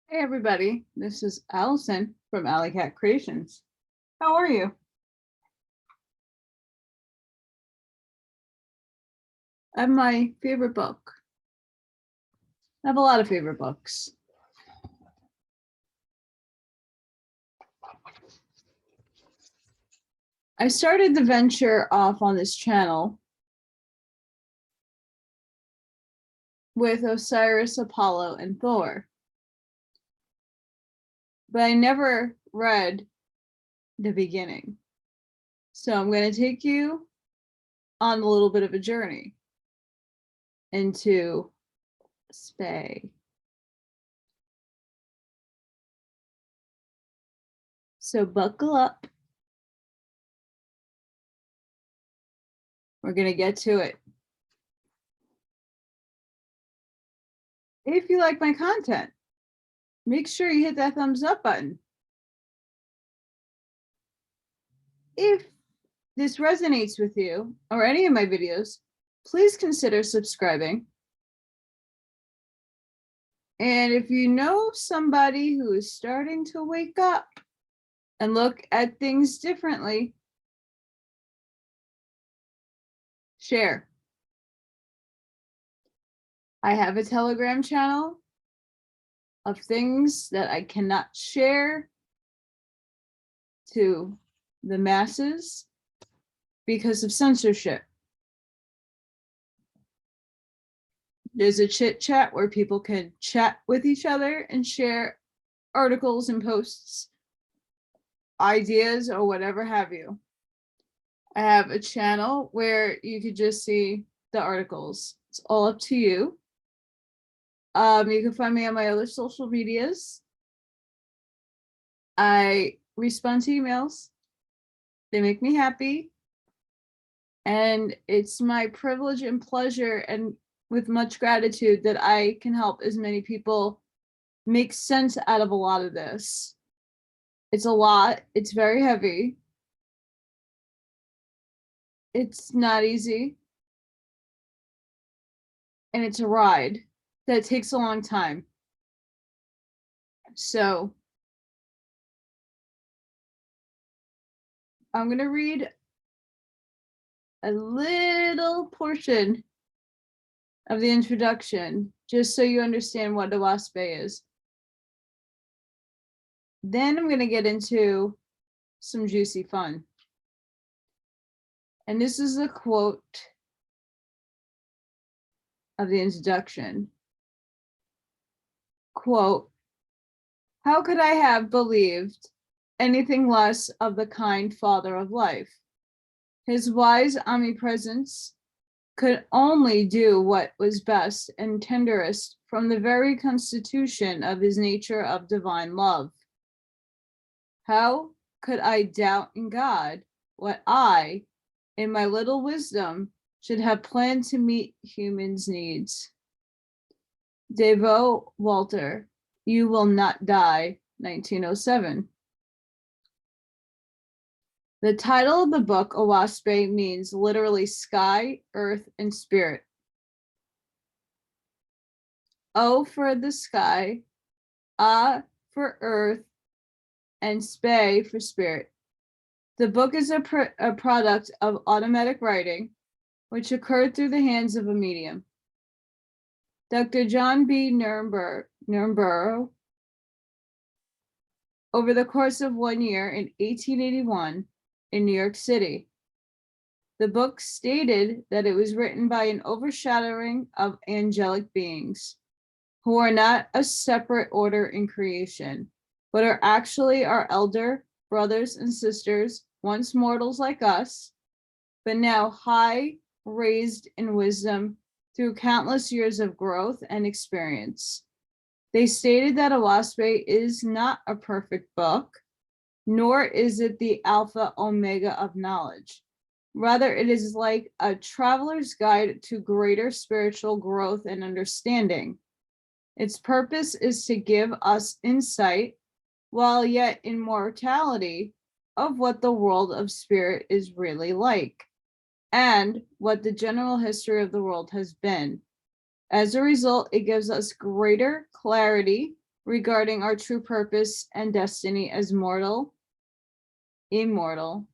Hey everybody, this is Allison from Allykatkreations. How are you? I have my favorite book. I have a lot of favorite books. I started the venture off on this channel with Osiris, Apollo, and Thor. But I never read the beginning. So I'm going to take you on a little bit of a journey into Oahspe. So buckle up. We're going to get to it. If you like my content, make sure you hit that thumbs up button. If this resonates with you or any of my videos, please consider subscribing. And if you know somebody who is starting to wake up and look at things differently, share. I have a Telegram channel of things that I cannot share to the masses because of censorship. There's a chit chat where people can chat with each other and share articles and posts, ideas, or whatever have you. I have a channel where you could just see the articles. It's all up to you. You can find me on my other social medias. I respond to emails. They make me happy. And it's my privilege and pleasure and with much gratitude that I can help as many people make sense out of a lot of this. It's a lot. It's very heavy. It's not easy. And it's a ride that takes a long time. So I'm going to read a little portion of the introduction, just so you understand what the Oahspe is. Then I'm going to get into some juicy fun. And this is a quote of the introduction. Quote, "How could I have believed anything less of the kind Father of life? His wise omnipresence could only do what was best and tenderest from the very constitution of his nature of divine love. How could I doubt in God what I, in my little wisdom, should have planned to meet humans' needs?" Devo Walter, You Will Not Die, 1907. The title of the book, Oahspe, means literally sky, earth, and spirit. O for the sky, A for earth, and Spe for spirit. The book is a product of automatic writing, which occurred through the hands of a medium. Dr. John B. Nurnberg, over the course of 1 year in 1881 in New York City. The book stated that it was written by an overshadowing of angelic beings who are not a separate order in creation, but are actually our elder brothers and sisters, once mortals like us, but now high raised in wisdom through countless years of growth and experience. They stated that Oahspe is not a perfect book, nor is it the alpha omega of knowledge. Rather, it is like a traveler's guide to greater spiritual growth and understanding. Its purpose is to give us insight, while yet immortality, of what the world of spirit is really like, and what the general history of the world has been. As a result, it gives us greater clarity regarding our true purpose and destiny as mortal, immortal,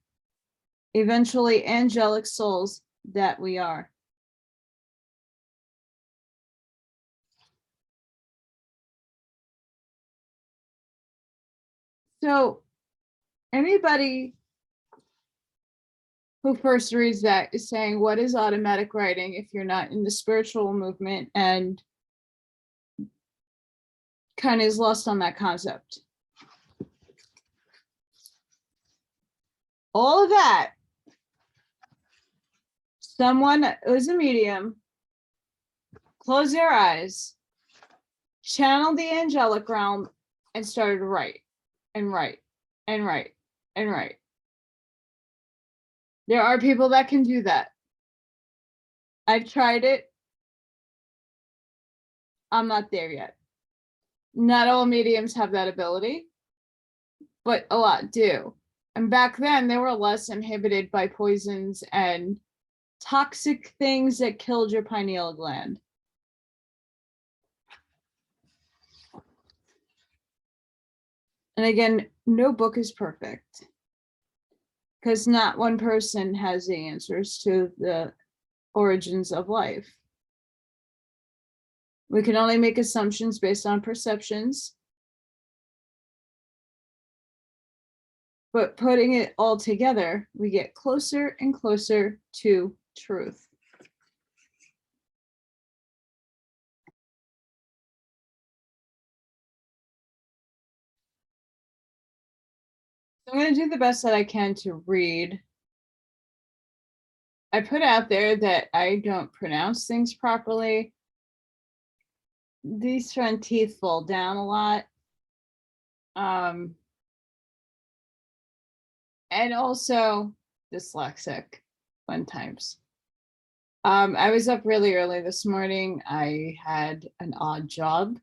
eventually angelic souls that we are. So anybody who first reads that is saying, what is automatic writing if you're not in the spiritual movement, and kind of is lost on that concept. All of that, someone who's a medium, close their eyes, channel the angelic realm, and started to write and write and write and write. There are people that can do that. I've tried it. I'm not there yet. Not all mediums have that ability, but a lot do. And back then, they were less inhibited by poisons and toxic things that killed your pineal gland. And again, no book is perfect, because not one person has the answers to the origins of life. We can only make assumptions based on perceptions. But putting it all together, we get closer and closer to truth. I'm going to do the best that I can to read. I put out there that I don't pronounce things properly. These front teeth fall down a lot. And also dyslexic fun times. I was up really early this morning. I had an odd job.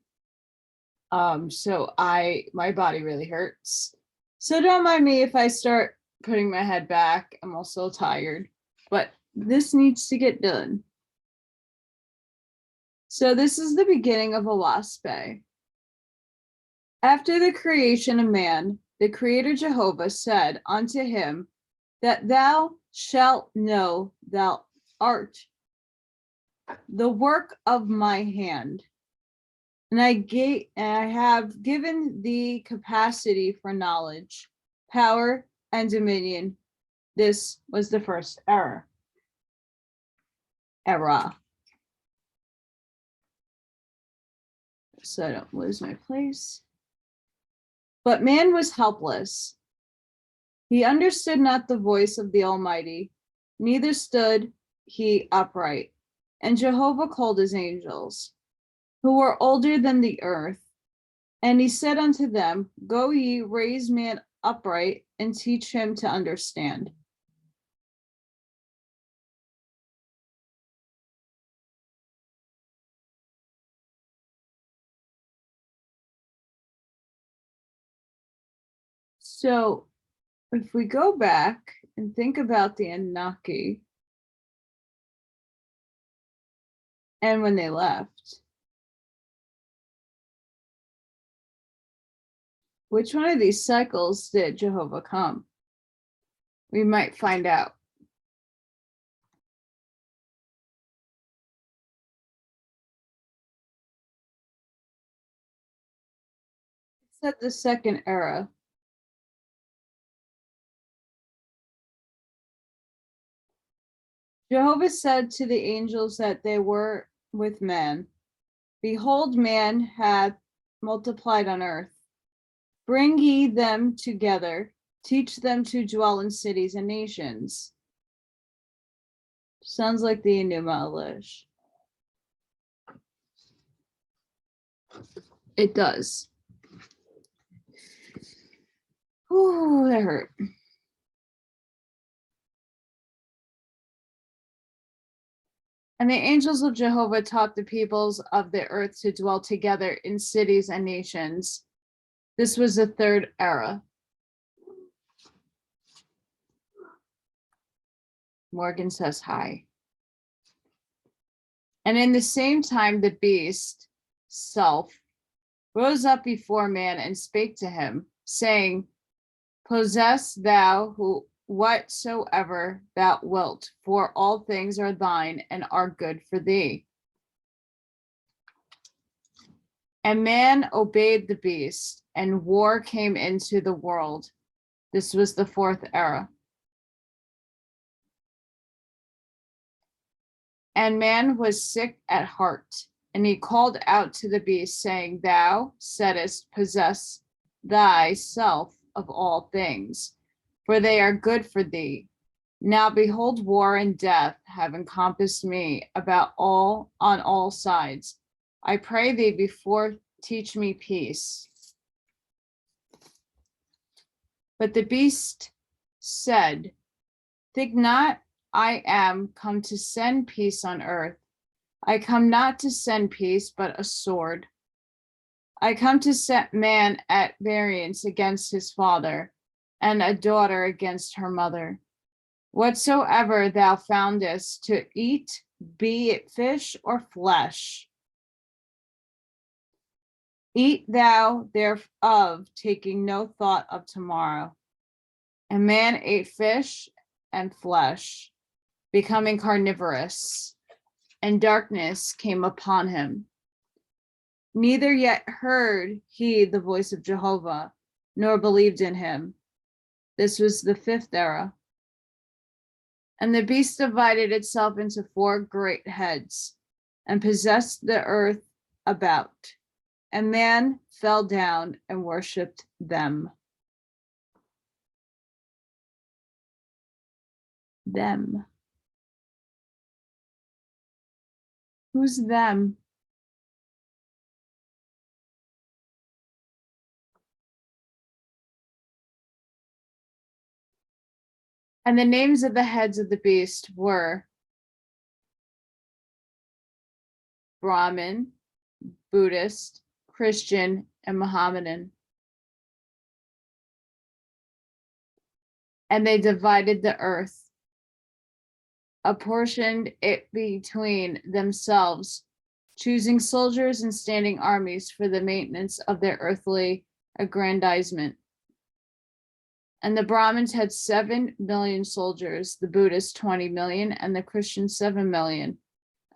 So my body really hurts. So don't mind me if I start putting my head back. I'm also tired, but this needs to get done. So this is the beginning of Oahspe. After the creation of man, the Creator Jehovah said unto him, that thou shalt know thou art the work of my hand. And I have given thee capacity for knowledge, power, and dominion. This was the first era. So I don't lose my place. But man was helpless. He understood not the voice of the Almighty, neither stood he upright. And Jehovah called his angels, who were older than the earth. And he said unto them, go ye, raise man upright, and teach him to understand. So if we go back and think about the Anunnaki and when they left, which one of these cycles did Jehovah come? We might find out. It's at the second era. Jehovah said to the angels that they were with man, behold, man hath multiplied on earth. Bring ye them together, teach them to dwell in cities and nations. Sounds like the Enuma Elish. It does. Oh, that hurt. And the angels of Jehovah taught the peoples of the earth to dwell together in cities and nations. This was the third era. Morgan says hi. And in the same time, the beast, self, rose up before man and spake to him, saying, Possess thou whatsoever thou wilt, for all things are thine and are good for thee. And man obeyed the beast, and war came into the world. This was the fourth era. And man was sick at heart, and he called out to the beast, saying, Thou saidst, Possess thyself of all things, for they are good for thee. Now behold, war and death have encompassed me about on all sides. I pray thee, before teach me peace. But the beast said, Think not I am come to send peace on earth. I come not to send peace, but a sword. I come to set man at variance against his father, and a daughter against her mother. Whatsoever thou foundest to eat, be it fish or flesh, eat thou thereof, taking no thought of tomorrow. And man ate fish and flesh, becoming carnivorous, and darkness came upon him. Neither yet heard he the voice of Jehovah, nor believed in him. This was the fifth era. And the beast divided itself into four great heads, and possessed the earth about. And man fell down and worshipped them. Them. Who's them? And the names of the heads of the beast were Brahmin, Buddhist, Christian, and Mohammedan. And they divided the earth, apportioned it between themselves, choosing soldiers and standing armies for the maintenance of their earthly aggrandizement. And the Brahmins had 7 million soldiers, the Buddhists 20 million, and the Christians 7 million,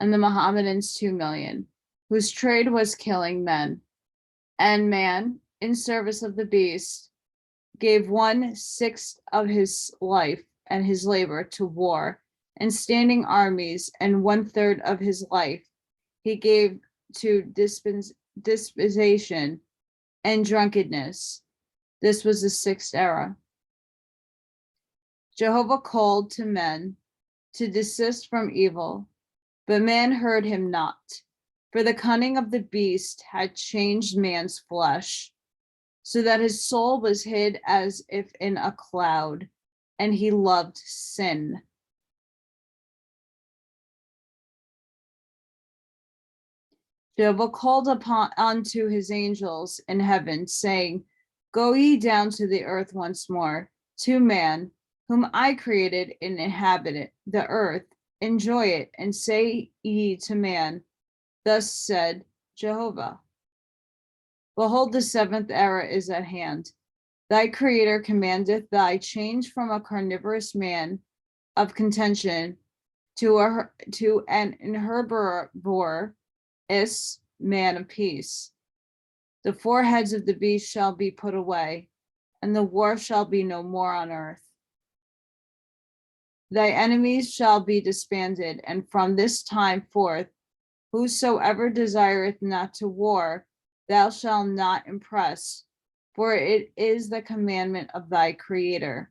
and the Mohammedans 2 million, whose trade was killing men. And man, in service of the beast, gave 1/6 of his life and his labor to war and standing armies, and 1/3 of his life he gave to disposition and drunkenness. This was the sixth era. Jehovah called to men to desist from evil, but man heard him not, for the cunning of the beast had changed man's flesh, so that his soul was hid as if in a cloud, and he loved sin. Jehovah called unto his angels in heaven, saying, Go ye down to the earth once more, to man, whom I created and inhabited the earth, enjoy it, and say ye to man, Thus said Jehovah, Behold, the seventh era is at hand. Thy creator commandeth thy change from a carnivorous man of contention to an herbivorous man of peace. The four heads of the beast shall be put away, and the war shall be no more on earth. Thy enemies shall be disbanded, and from this time forth, whosoever desireth not to war, thou shalt not impress, for it is the commandment of thy creator.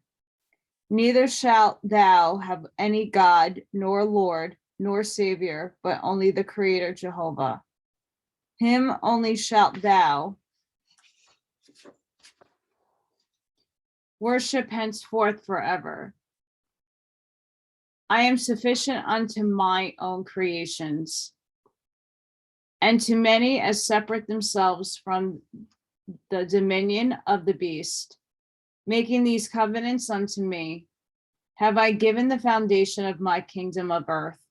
Neither shalt thou have any God, nor Lord, nor Savior, but only the Creator Jehovah. Him only shalt thou worship henceforth forever. I am sufficient unto my own creations, and to many as separate themselves from the dominion of the beast, making these covenants unto me, have I given the foundation of my kingdom of earth,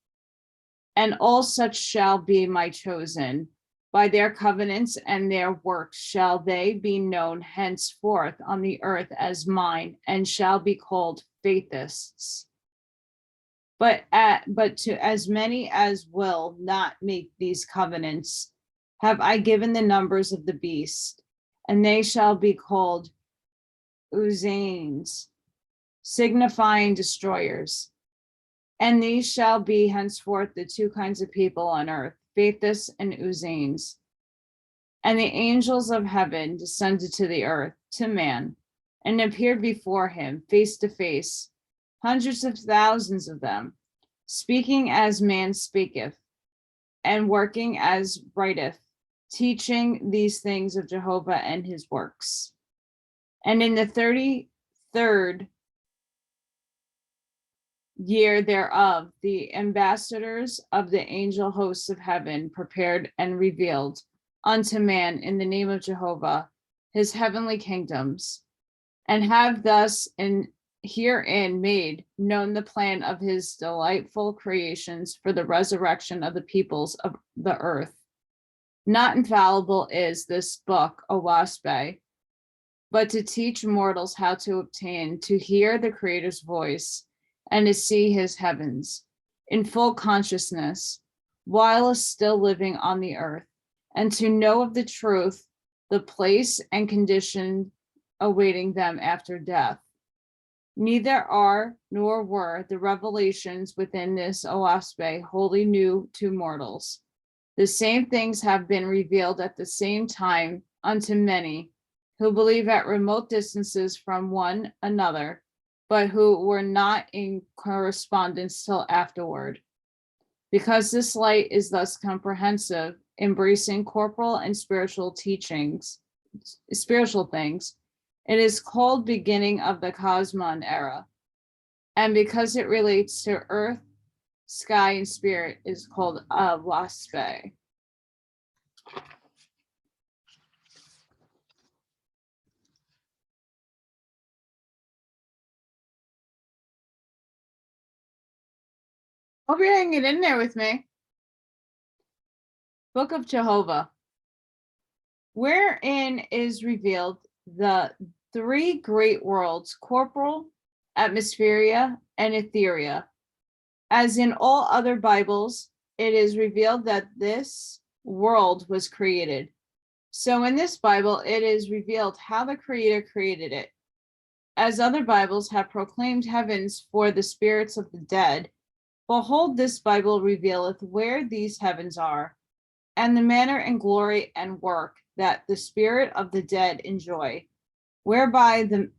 and all such shall be my chosen, By their covenants and their works shall they be known henceforth on the earth as mine, and shall be called Faithists. But to as many as will not make these covenants, have I given the numbers of the beast, and they shall be called Uzines, signifying destroyers. And these shall be henceforth the two kinds of people on earth, Faithists and Uzines. And the angels of heaven descended to the earth, to man, and appeared before him face to face, hundreds of thousands of them, speaking as man speaketh, and working as writeth, teaching these things of Jehovah and his works. And in the 33rd year thereof, the ambassadors of the angel hosts of heaven prepared and revealed unto man in the name of Jehovah his heavenly kingdoms, and have thus herein made known the plan of his delightful creations for the resurrection of the peoples of the earth. Not infallible is this book, Oahspe, but to teach mortals how to obtain, to hear the Creator's voice, and to see his heavens in full consciousness, while still living on the earth, and to know of the truth, the place and condition awaiting them after death. Neither are nor were the revelations within this Oahspe wholly new to mortals. The same things have been revealed at the same time unto many who believe at remote distances from one another, but who were not in correspondence till afterward. Because this light is thus comprehensive, embracing corporal and spiritual things, it is called beginning of the Cosmon era. And because it relates to earth, sky, and spirit, is called Oahspe. Hope you're hanging in there with me. Book of Jehovah, wherein is revealed the three great worlds, corporal, atmospheria, and etheria. As in all other Bibles, it is revealed that this world was created. So in this Bible, it is revealed how the Creator created it. As other Bibles have proclaimed heavens for the spirits of the dead, behold, this Bible revealeth where these heavens are, and the manner and glory and work that the spirit of the dead enjoy, whereby the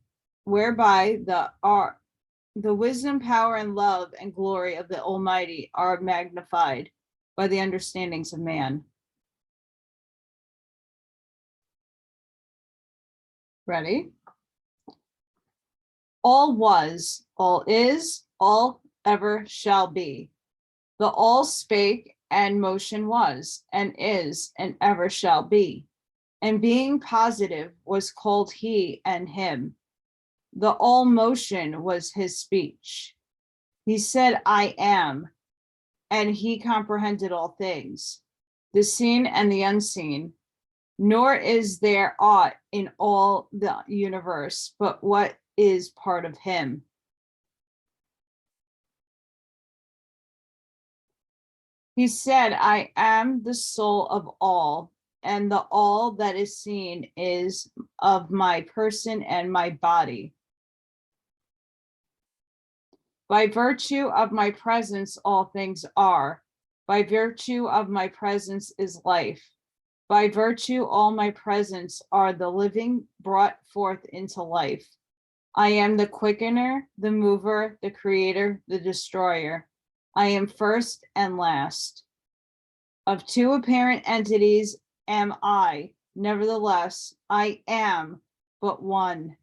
wisdom, power, and love and glory of the Almighty are magnified by the understandings of man. Ready? All was, all is, all ever shall be. The all spake, and motion was, and is, and ever shall be. And being positive was called he and him. The all motion was his speech. He said, I am, and he comprehended all things, the seen and the unseen. Nor is there aught in all the universe but what is part of him. He said, I am the soul of all, and the all that is seen is of my person and my body. By virtue of my presence, all things are. By virtue of my presence is life. By virtue, all my presence are the living brought forth into life. I am the quickener, the mover, the creator, the destroyer. I am first and last. Of two apparent entities am I, nevertheless, I am but one.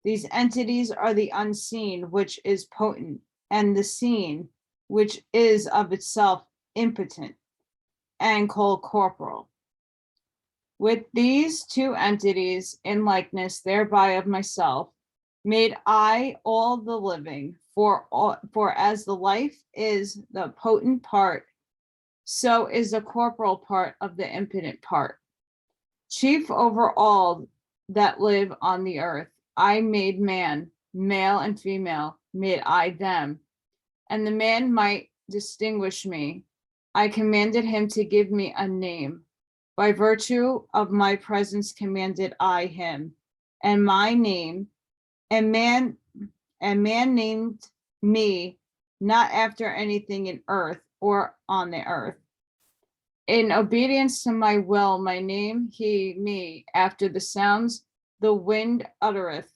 These entities are the unseen, which is potent, and the seen, which is of itself impotent, and called corporal. With these two entities in likeness thereby of myself, made I all the living, for as the life is the potent part so is the corporal part of the impotent part. Chief over all that live on the earth, I made man, male and female, made I them, and the man might distinguish me. I commanded him to give me a name. By virtue of my presence commanded I him, and my name, and man named me not after anything in earth or on the earth. In obedience to my will, my name he me after the sounds the wind uttereth.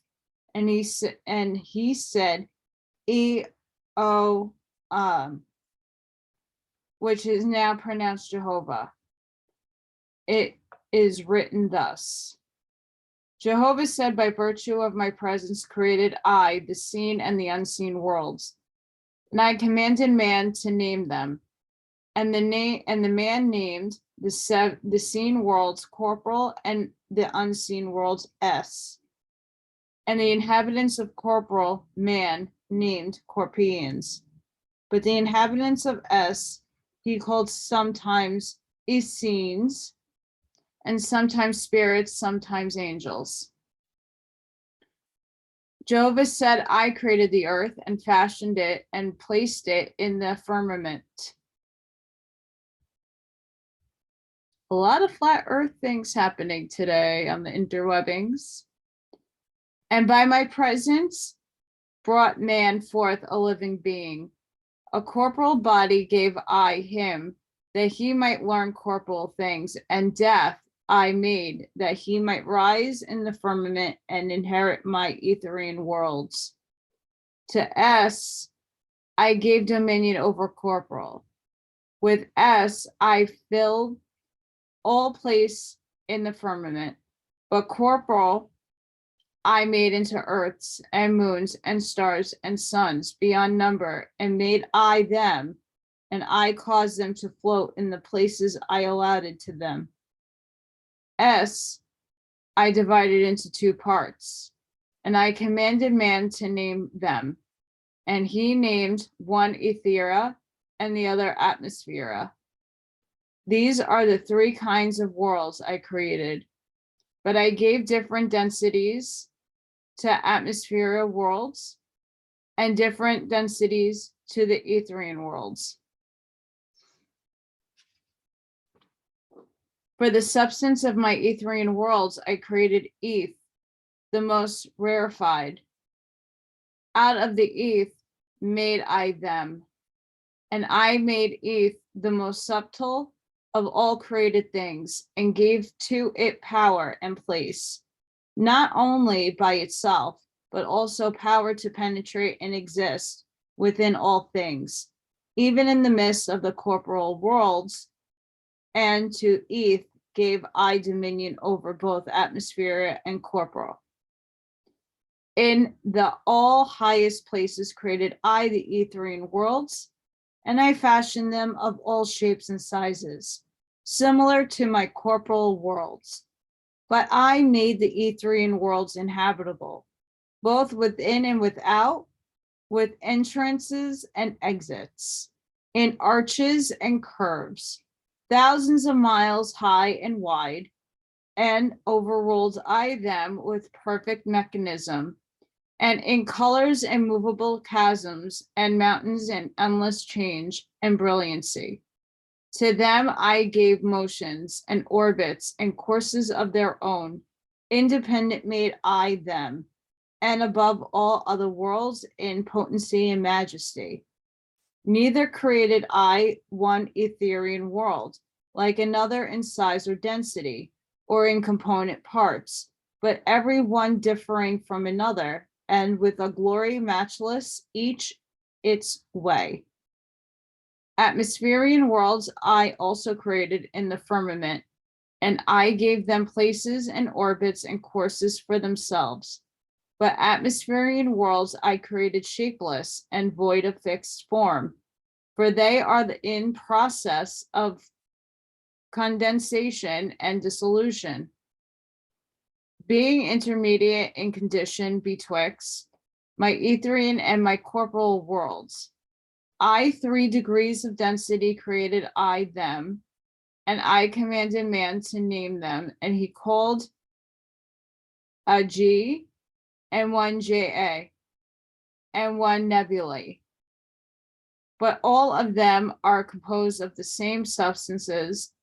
And he said, E-O, which is now pronounced Jehovah. It is written thus. Jehovah said, by virtue of my presence created I the seen and the unseen worlds, and I commanded man to name them. And the man named the seen worlds corporal and the unseen worlds S. And the inhabitants of corporal man named corpians. But the inhabitants of S he called sometimes Essenes, and sometimes spirits, sometimes angels. Jehovah said, I created the earth and fashioned it and placed it in the firmament. A lot of flat earth things happening today on the interwebbings. And by my presence brought man forth a living being. A corporal body gave I him, that he might learn corporal things, and death I made, that he might rise in the firmament and inherit my Etherian worlds. To S I gave dominion over corporal. With S I filled all place in the firmament, but corporal I made into earths and moons and stars and suns beyond number, and made I them, and I caused them to float in the places I allotted to them. S I divided into two parts, and I commanded man to name them, and he named one Ethera and the other Atmosphere. These are the three kinds of worlds I created, but I gave different densities to atmosphere worlds and different densities to the Etherian worlds. For the substance of my Etherian worlds, I created Eth, the most rarefied. Out of the Eth made I them, and I made Eth the most subtle of all created things, and gave to it power and place, not only by itself, but also power to penetrate and exist within all things, even in the midst of the corporal worlds. And to Eth gave I dominion over both atmosphere and corporal. In the all highest places created I the Etherian worlds, and I fashioned them of all shapes and sizes, similar to my corporal worlds. But I made the Etherian worlds inhabitable, both within and without, with entrances and exits, in arches and curves, thousands of miles high and wide, and overruled I them with perfect mechanism, and in colors and movable chasms and mountains and endless change and brilliancy. To them I gave motions and orbits and courses of their own, independent made I them, and above all other worlds in potency and majesty. Neither created I one Etherian world, like another in size or density, or in component parts, but every one differing from another, and with a glory matchless, each its way. Atmospherian worlds I also created in the firmament, and I gave them places and orbits and courses for themselves. But atmospherian worlds I created shapeless and void of fixed form, for they are in process of condensation and dissolution, being intermediate in condition betwixt my Etherian and my corporal worlds. I 3 degrees of density created I them, and I commanded man to name them, and he called a G and one JA and one nebulae. But all of them are composed of the same substances,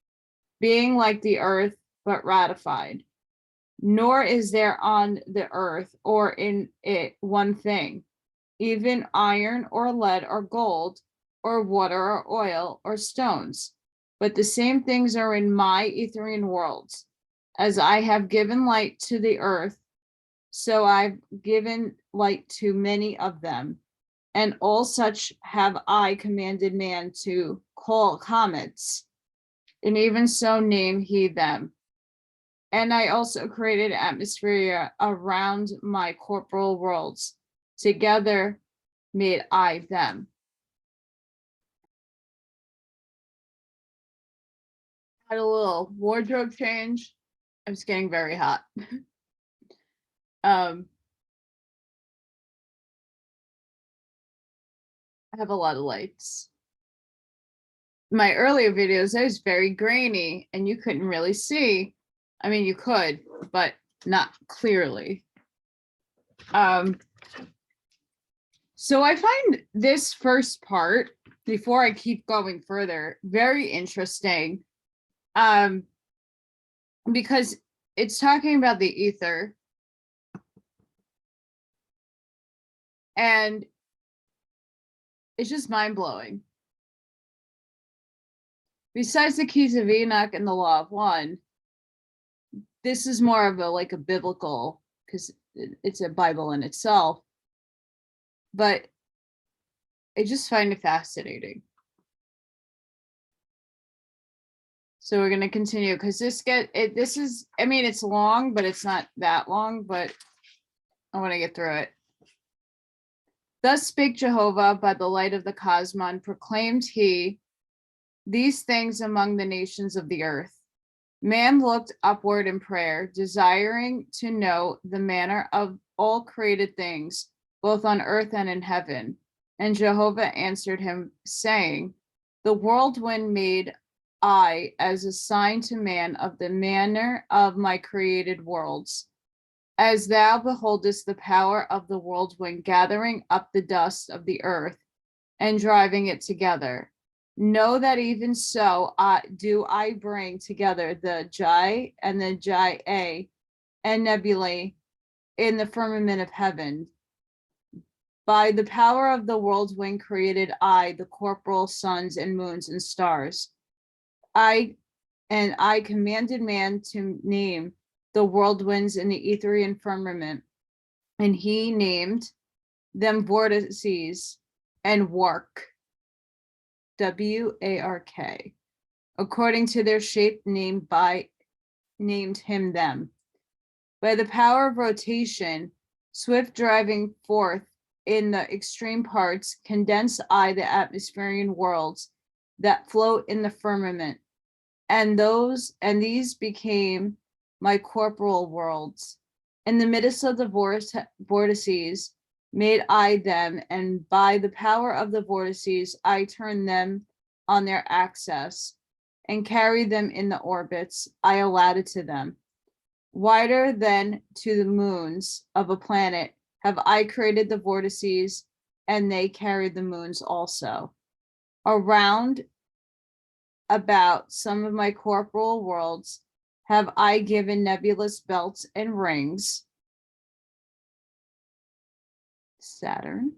being like the earth, but ratified. Nor is there on the earth or in it one thing, even iron or lead or gold or water or oil or stones. But the same things are in my Etherian worlds. As I have given light to the earth, so I've given light to many of them. And all such have I commanded man to call comets, and even so name he them. And I also created atmosphere around my corporal worlds. Together made I them. Had a little wardrobe change. I was getting very hot. I have a lot of lights. My earlier videos, I was very grainy and you couldn't really see. I mean, you could, but not clearly. So I find this first part, before I keep going further, very interesting. Because it's talking about the ether. And it's just mind-blowing. Besides the keys of Enoch and the law of one, this is more of a biblical, because it's a Bible in itself. But I just find it fascinating. So we're going to continue, because this is, I mean, it's long, but it's not that long, but I want to get through it. Thus spake Jehovah by the light of the cosmon, proclaimed he these things among the nations of the earth. Man looked upward in prayer, desiring to know the manner of all created things, both on earth and in heaven. And Jehovah answered him, saying, the whirlwind made I as a sign to man of the manner of my created worlds. As thou beholdest the power of the whirlwind gathering up the dust of the earth and driving it together, know that even so do I bring together the Jai and the Jai and nebulae in the firmament of heaven. By the power of the whirlwind created I the corporal suns and moons and stars. I commanded man to name the whirlwinds in the Etherian firmament, and he named them Vortices and Wark, W-A-R-K, according to their shape named him them. By the power of rotation, swift driving forth in the extreme parts, condense I the atmospheric worlds that float in the firmament, and these became my corporal worlds. In the midst of the vortices made I them, and by the power of the vortices I turned them on their axis and carried them in the orbits I allotted to them. Wider than to the moons of a planet have I created the vortices, and they carried the moons also. Around about some of my corporal worlds have I given nebulous belts and rings, Saturn.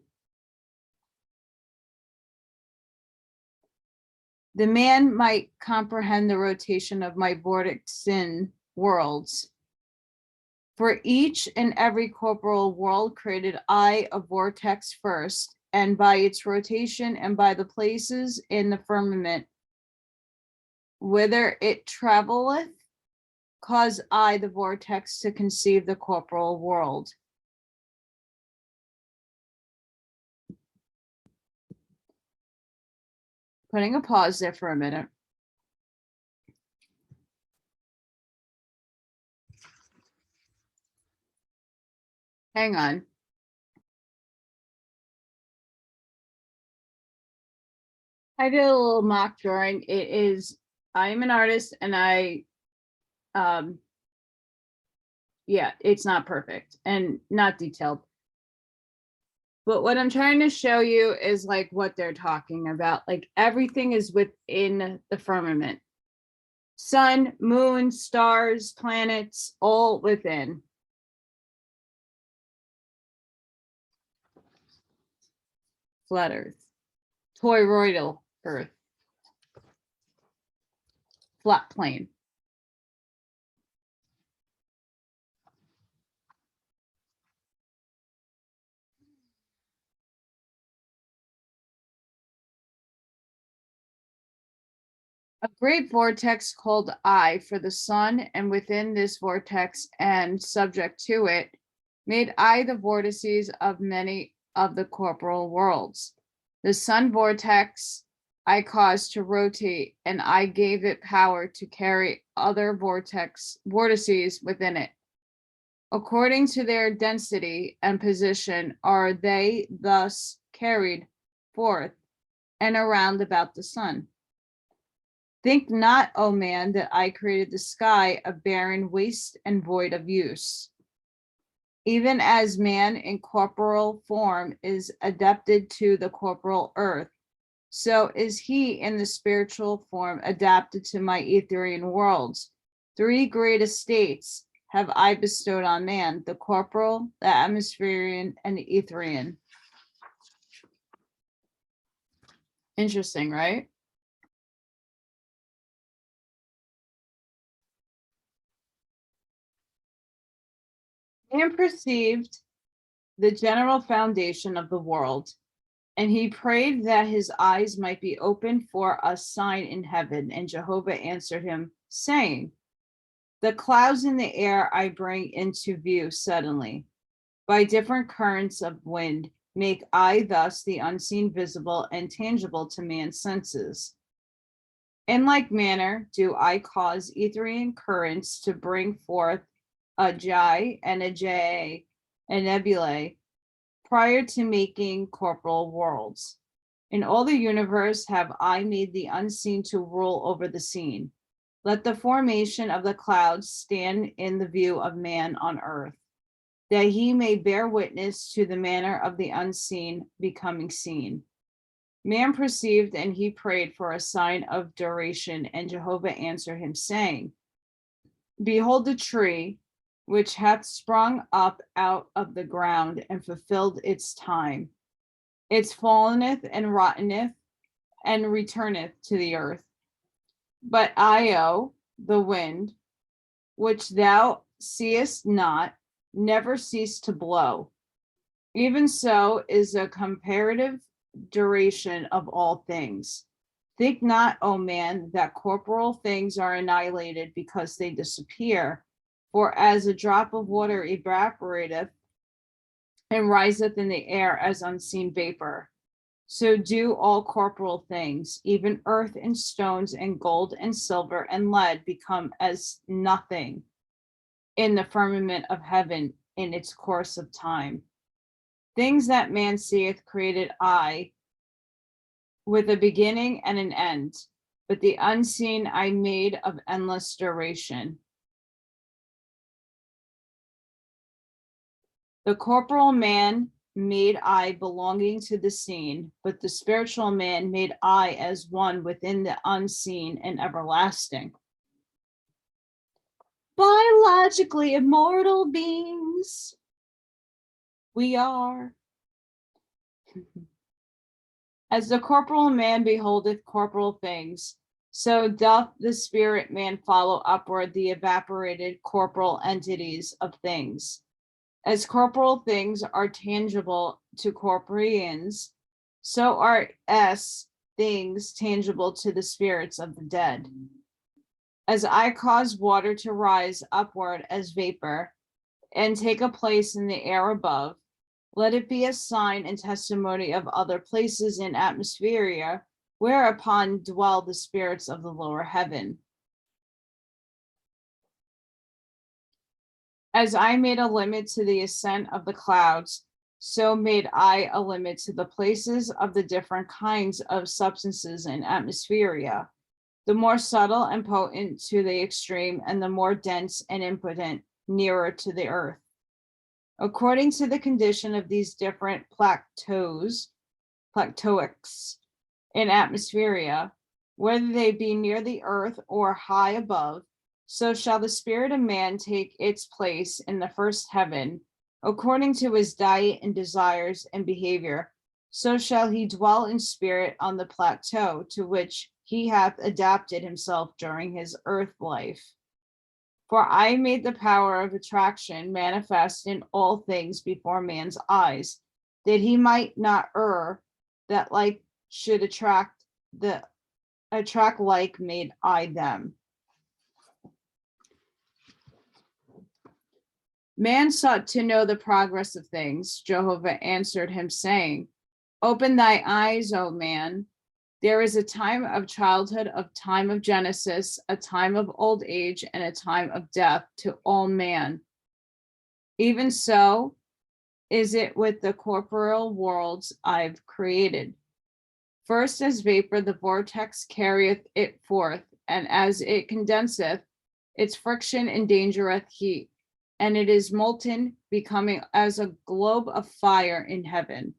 The man might comprehend the rotation of my vortexin worlds. For each and every corporal world created I a vortex first, and by its rotation and by the places in the firmament whither it traveleth, cause I the vortex to conceive the corporal world. Putting a pause there for a minute. Hang on. I did a little mock drawing. I am an artist and yeah, it's not perfect and not detailed. But what I'm trying to show you is like what they're talking about. Like everything is within the firmament. Sun, moon, stars, planets, all within. Flat Earth. Toroidal Earth. Flat plane. A great vortex called I for the sun, and within this vortex and subject to it, made I the vortices of many of the corporal worlds. The sun vortex I caused to rotate, and I gave it power to carry other vortices within it. According to their density and position are they thus carried forth and around about the sun. Think not, O man, that I created the sky a barren waste and void of use. Even as man in corporal form is adapted to the corporal earth, so is he in the spiritual form adapted to my Etherian worlds. 3 great estates have I bestowed on man, the corporal, the atmospherian, and the Etherian. Interesting, right? Man perceived the general foundation of the world, and he prayed that his eyes might be opened for a sign in heaven. And Jehovah answered him, saying, the clouds in the air I bring into view suddenly. By different currents of wind, make I thus the unseen visible and tangible to man's senses. In like manner do I cause Etherian currents to bring forth a J and a J and nebulae prior to making corporal worlds. In all the universe have I made the unseen to rule over the seen. Let the formation of the clouds stand in the view of man on earth, that he may bear witness to the manner of the unseen becoming seen. Man perceived, and he prayed for a sign of duration, and Jehovah answered him, saying, behold the tree, which hath sprung up out of the ground and fulfilled its time. It falleneth and rotteneth and returneth to the earth. But Io, the wind, which thou seest not, never cease to blow. Even so is a comparative duration of all things. Think not, O man, that corporal things are annihilated because they disappear. For as a drop of water evaporateth and riseth in the air as unseen vapor, so do all corporal things, even earth and stones and gold and silver and lead become as nothing in the firmament of heaven in its course of time. Things that man seeth created I, with a beginning and an end, but the unseen I made of endless duration. The corporal man made I belonging to the seen, but the spiritual man made I as one within the unseen and everlasting. Biologically immortal beings, we are. As the corporal man beholdeth corporal things, so doth the spirit man follow upward the evaporated corporal entities of things. As corporal things are tangible to corporeans, so are things tangible to the spirits of the dead. As I cause water to rise upward as vapor and take a place in the air above, let it be a sign and testimony of other places in atmosphere, whereupon dwell the spirits of the lower heaven. As I made a limit to the ascent of the clouds, so made I a limit to the places of the different kinds of substances in atmospheria, the more subtle and potent to the extreme, and the more dense and impotent nearer to the earth. According to the condition of these different plateaus in atmospheria, whether they be near the earth or high above, so shall the spirit of man take its place in the first heaven, according to his diet and desires and behavior. So shall he dwell in spirit on the plateau to which he hath adapted himself during his earth life. For I made the power of attraction manifest in all things before man's eyes, that he might not err, that like should attract like made I them. Man sought to know the progress of things. Jehovah answered him, saying, Open thy eyes, O man. There is a time of childhood, a time of Genesis, a time of old age, and a time of death to all man. Even so is it with the corporeal worlds I've created. First, as vapor, the vortex carrieth it forth, and as it condenseth, its friction endangereth heat, and it is molten, becoming as a globe of fire in heaven.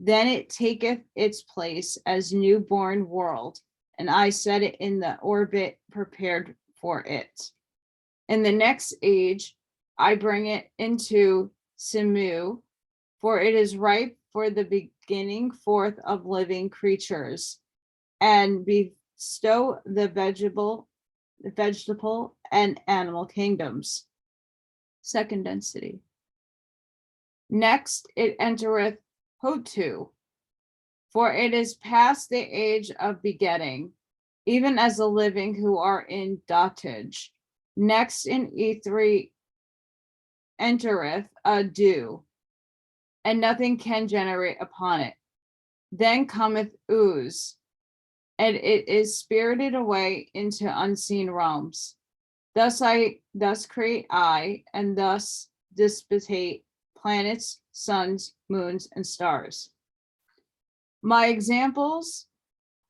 Then it taketh its place as newborn world, and I set it in the orbit prepared for it. In the next age, I bring it into Simu, for it is ripe for the beginning forth of living creatures, and bestow the vegetable and animal kingdoms. Second density. Next, it entereth Hotu, for it is past the age of begetting, even as the living who are in dotage. Next in E3 entereth Adu, and nothing can generate upon it. Then cometh Uz, and it is spirited away into unseen realms. Thus create I, and thus disputate planets, suns, moons, and stars. My examples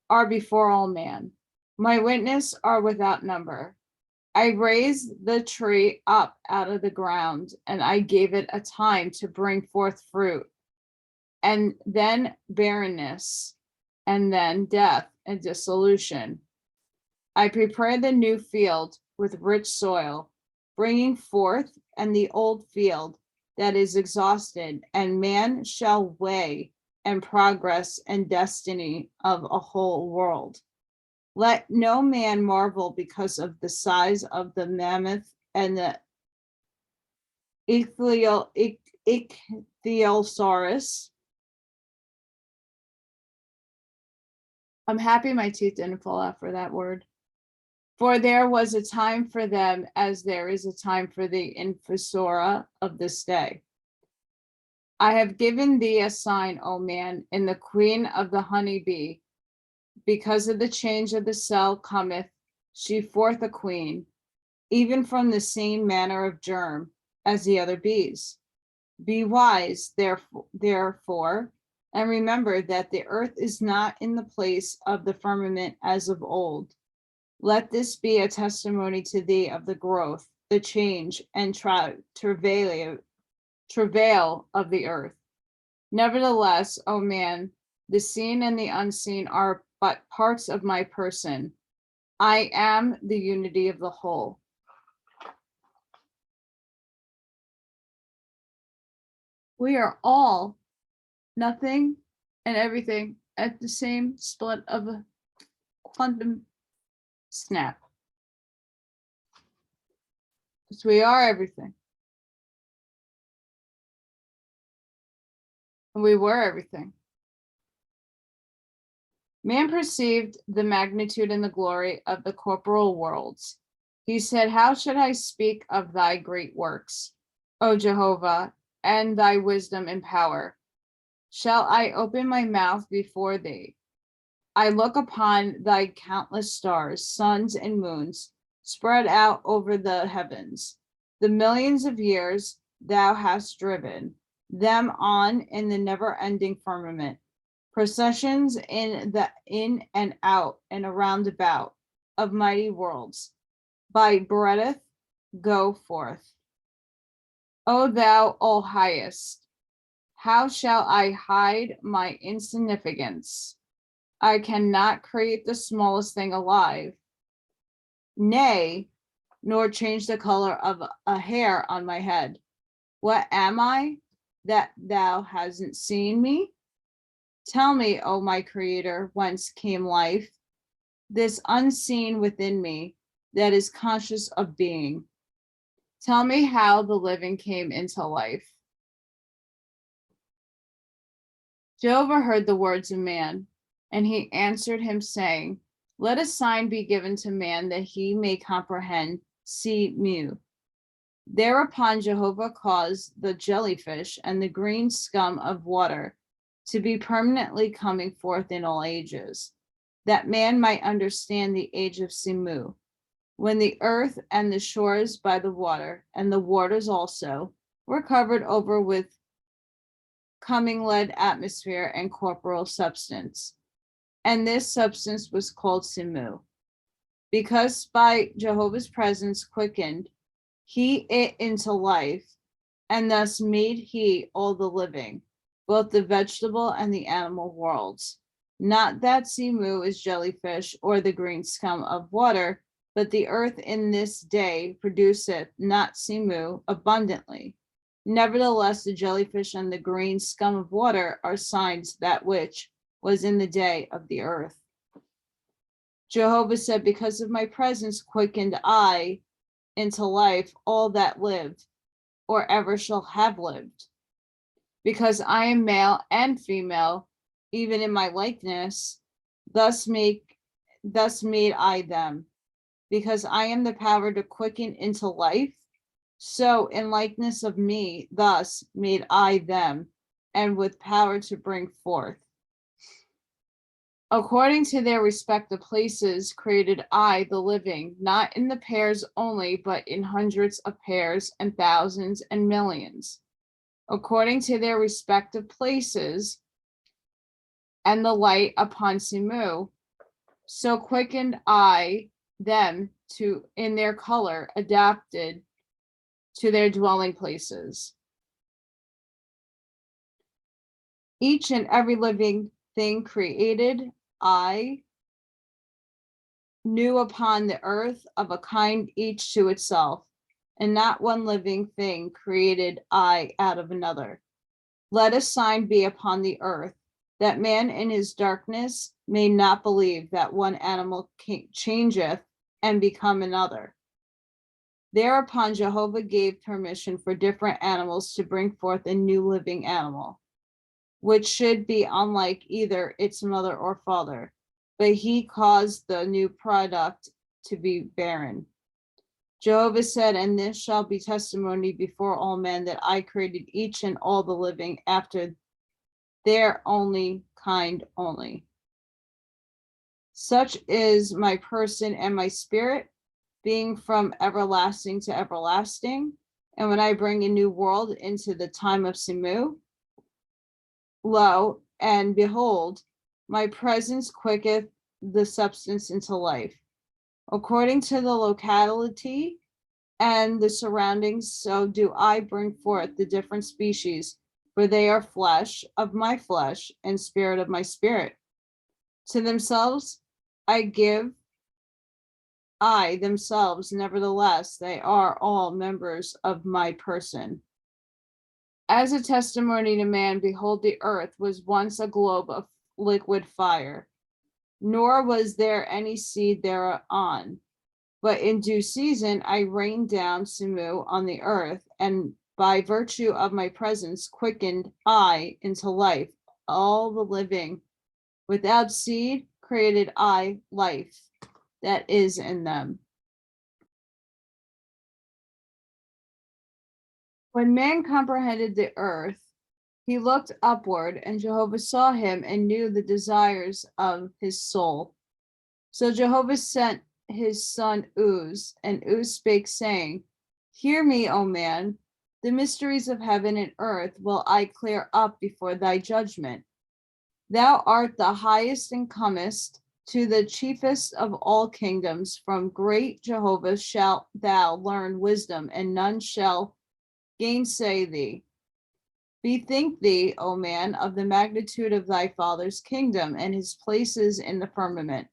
are before all man. My witness are without number. I raised the tree up out of the ground, and I gave it a time to bring forth fruit, and then barrenness, and then death and dissolution. I prepared the new field with rich soil, bringing forth, and the old field that is exhausted, and man shall weigh and progress and destiny of a whole world. Let no man marvel because of the size of the mammoth and the ichthyosaurus. I'm happy my teeth didn't fall out for that word. For there was a time for them as there is a time for the infusora of this day. I have given thee a sign, O man, in the queen of the honeybee. Because of the change of the cell cometh she forth a queen, even from the same manner of germ as the other bees. Be wise, therefore, and remember that the earth is not in the place of the firmament as of old. Let this be a testimony to thee of the growth, the change, and travail of the earth. Nevertheless, O man, the seen and the unseen are but parts of my person. I am the unity of the whole. We are all nothing and everything at the same split of a quantum snap. Because we are everything. And we were everything. Man perceived the magnitude and the glory of the corporal worlds. He said, How should I speak of thy great works, O Jehovah, and thy wisdom and power? Shall I open my mouth before thee? I look upon thy countless stars, suns, and moons, spread out over the heavens. The millions of years thou hast driven, them on in the never-ending firmament, processions in and out and around about of mighty worlds, by breadth go forth. O thou, O highest, how shall I hide my insignificance? I cannot create the smallest thing alive, nay, nor change the color of a hair on my head. What am I that thou hasn't seen me? Tell me, O my creator, whence came life, this unseen within me that is conscious of being. Tell me how the living came into life. Jehovah heard the words of man, and he answered him, saying, let a sign be given to man that he may comprehend, see mu. Thereupon Jehovah caused the jellyfish and the green scum of water to be permanently coming forth in all ages, that man might understand the age of Simu, when the earth and the shores by the water, and the waters also, were covered over with coming lead atmosphere and corporal substance. And this substance was called Simu, because by Jehovah's presence quickened he it into life, and thus made he all the living, both the vegetable and the animal worlds. Not that Simu is jellyfish or the green scum of water, but the earth in this day produceth not Simu abundantly. Nevertheless, the jellyfish and the green scum of water are signs that which was in the day of the earth. Jehovah said, because of my presence quickened I into life all that lived, or ever shall have lived. Because I am male and female, even in my likeness, thus made I them. Because I am the power to quicken into life, so in likeness of me, thus made I them, and with power to bring forth. According to their respective places created I the living, not in the pairs only, but in hundreds of pairs and thousands and millions. According to their respective places and the light upon Simu, so quickened I them to in their color adapted to their dwelling places. Each and every living thing created I knew upon the earth of a kind each to itself, and not one living thing created I out of another. Let a sign be upon the earth, that man in his darkness may not believe that one animal changeth and become another. Thereupon Jehovah gave permission for different animals to bring forth a new living animal, which should be unlike either its mother or father, but he caused the new product to be barren. Jehovah said, and this shall be testimony before all men, that I created each and all the living after their only kind only. Such is my person and my spirit, being from everlasting to everlasting. And when I bring a new world into the time of Simu, lo, and behold, my presence quicketh the substance into life. According to the locality and the surroundings, so do I bring forth the different species, for they are flesh of my flesh and spirit of my spirit. To themselves I give themselves, nevertheless, they are all members of my person. As a testimony to man, behold, the earth was once a globe of liquid fire, nor was there any seed thereon. But in due season I rained down Simu on the earth, and by virtue of my presence quickened I into life all the living. Without seed created I life that is in them. When man comprehended the earth, he looked upward, and Jehovah saw him and knew the desires of his soul. So Jehovah sent his son Uz, and Uz spake, saying, hear me, O man, The mysteries of heaven and earth will I clear up before thy judgment. Thou art the highest and comest to the chiefest of all kingdoms. From great Jehovah shalt thou learn wisdom, and none shall gainsay thee. Bethink thee, O man, of the magnitude of thy father's kingdom and his places in the firmament.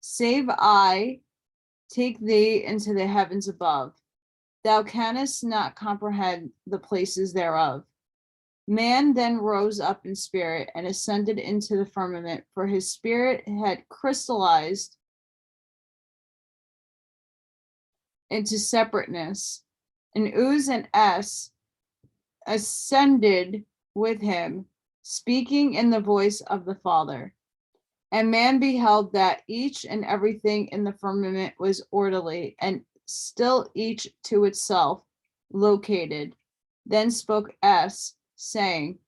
Save I take thee into the heavens above. Thou canst not comprehend the places thereof. Man then rose up in spirit and ascended into the firmament, for his spirit had crystallized into separateness. And Uz and Es ascended with him, speaking in the voice of the Father. And man beheld that each and everything in the firmament was orderly, and still each to itself located. Then spoke Es, saying,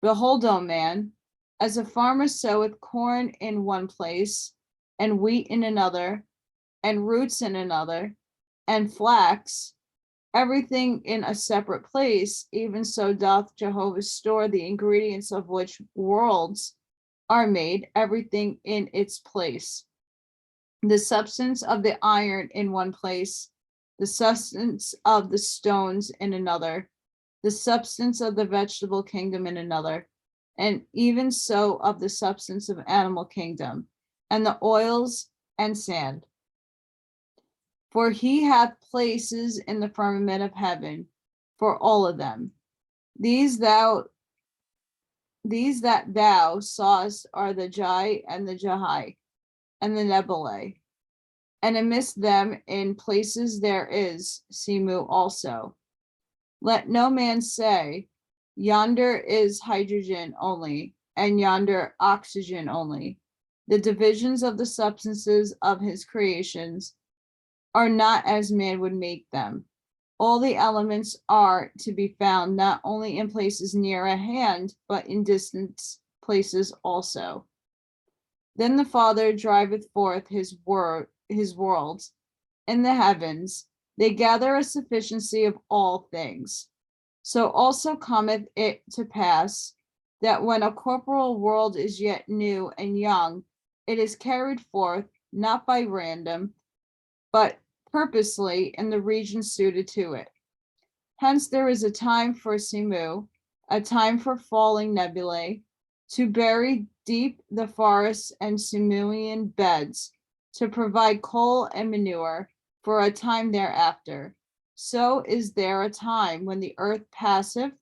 Behold, O man, as a farmer soweth corn in one place, and wheat in another, and roots in another, and flax, everything in a separate place, even so doth Jehovah store the ingredients of which worlds are made, everything in its place. The substance of the iron in one place, the substance of the stones in another, the substance of the vegetable kingdom in another, and even so of the substance of animal kingdom, and the oils and sand. For he hath places in the firmament of heaven for all of them. These that thou sawest are the Jai and the Jahai and the Nebulae. And amidst them in places there is Simu also. Let no man say, yonder is hydrogen only, and yonder oxygen only. The divisions of the substances of his creations are not as man would make them. All the elements are to be found not only in places near at hand, but in distant places also. Then the Father driveth forth his worlds in the heavens. They gather a sufficiency of all things. So also cometh it to pass that when a corporal world is yet new and young, it is carried forth not by random, but purposely in the region suited to it. Hence there is a time for Simu, a time for falling nebulae, to bury deep the forests and Simuian beds, to provide coal and manure for a time thereafter. So is there a time when the earth passeth,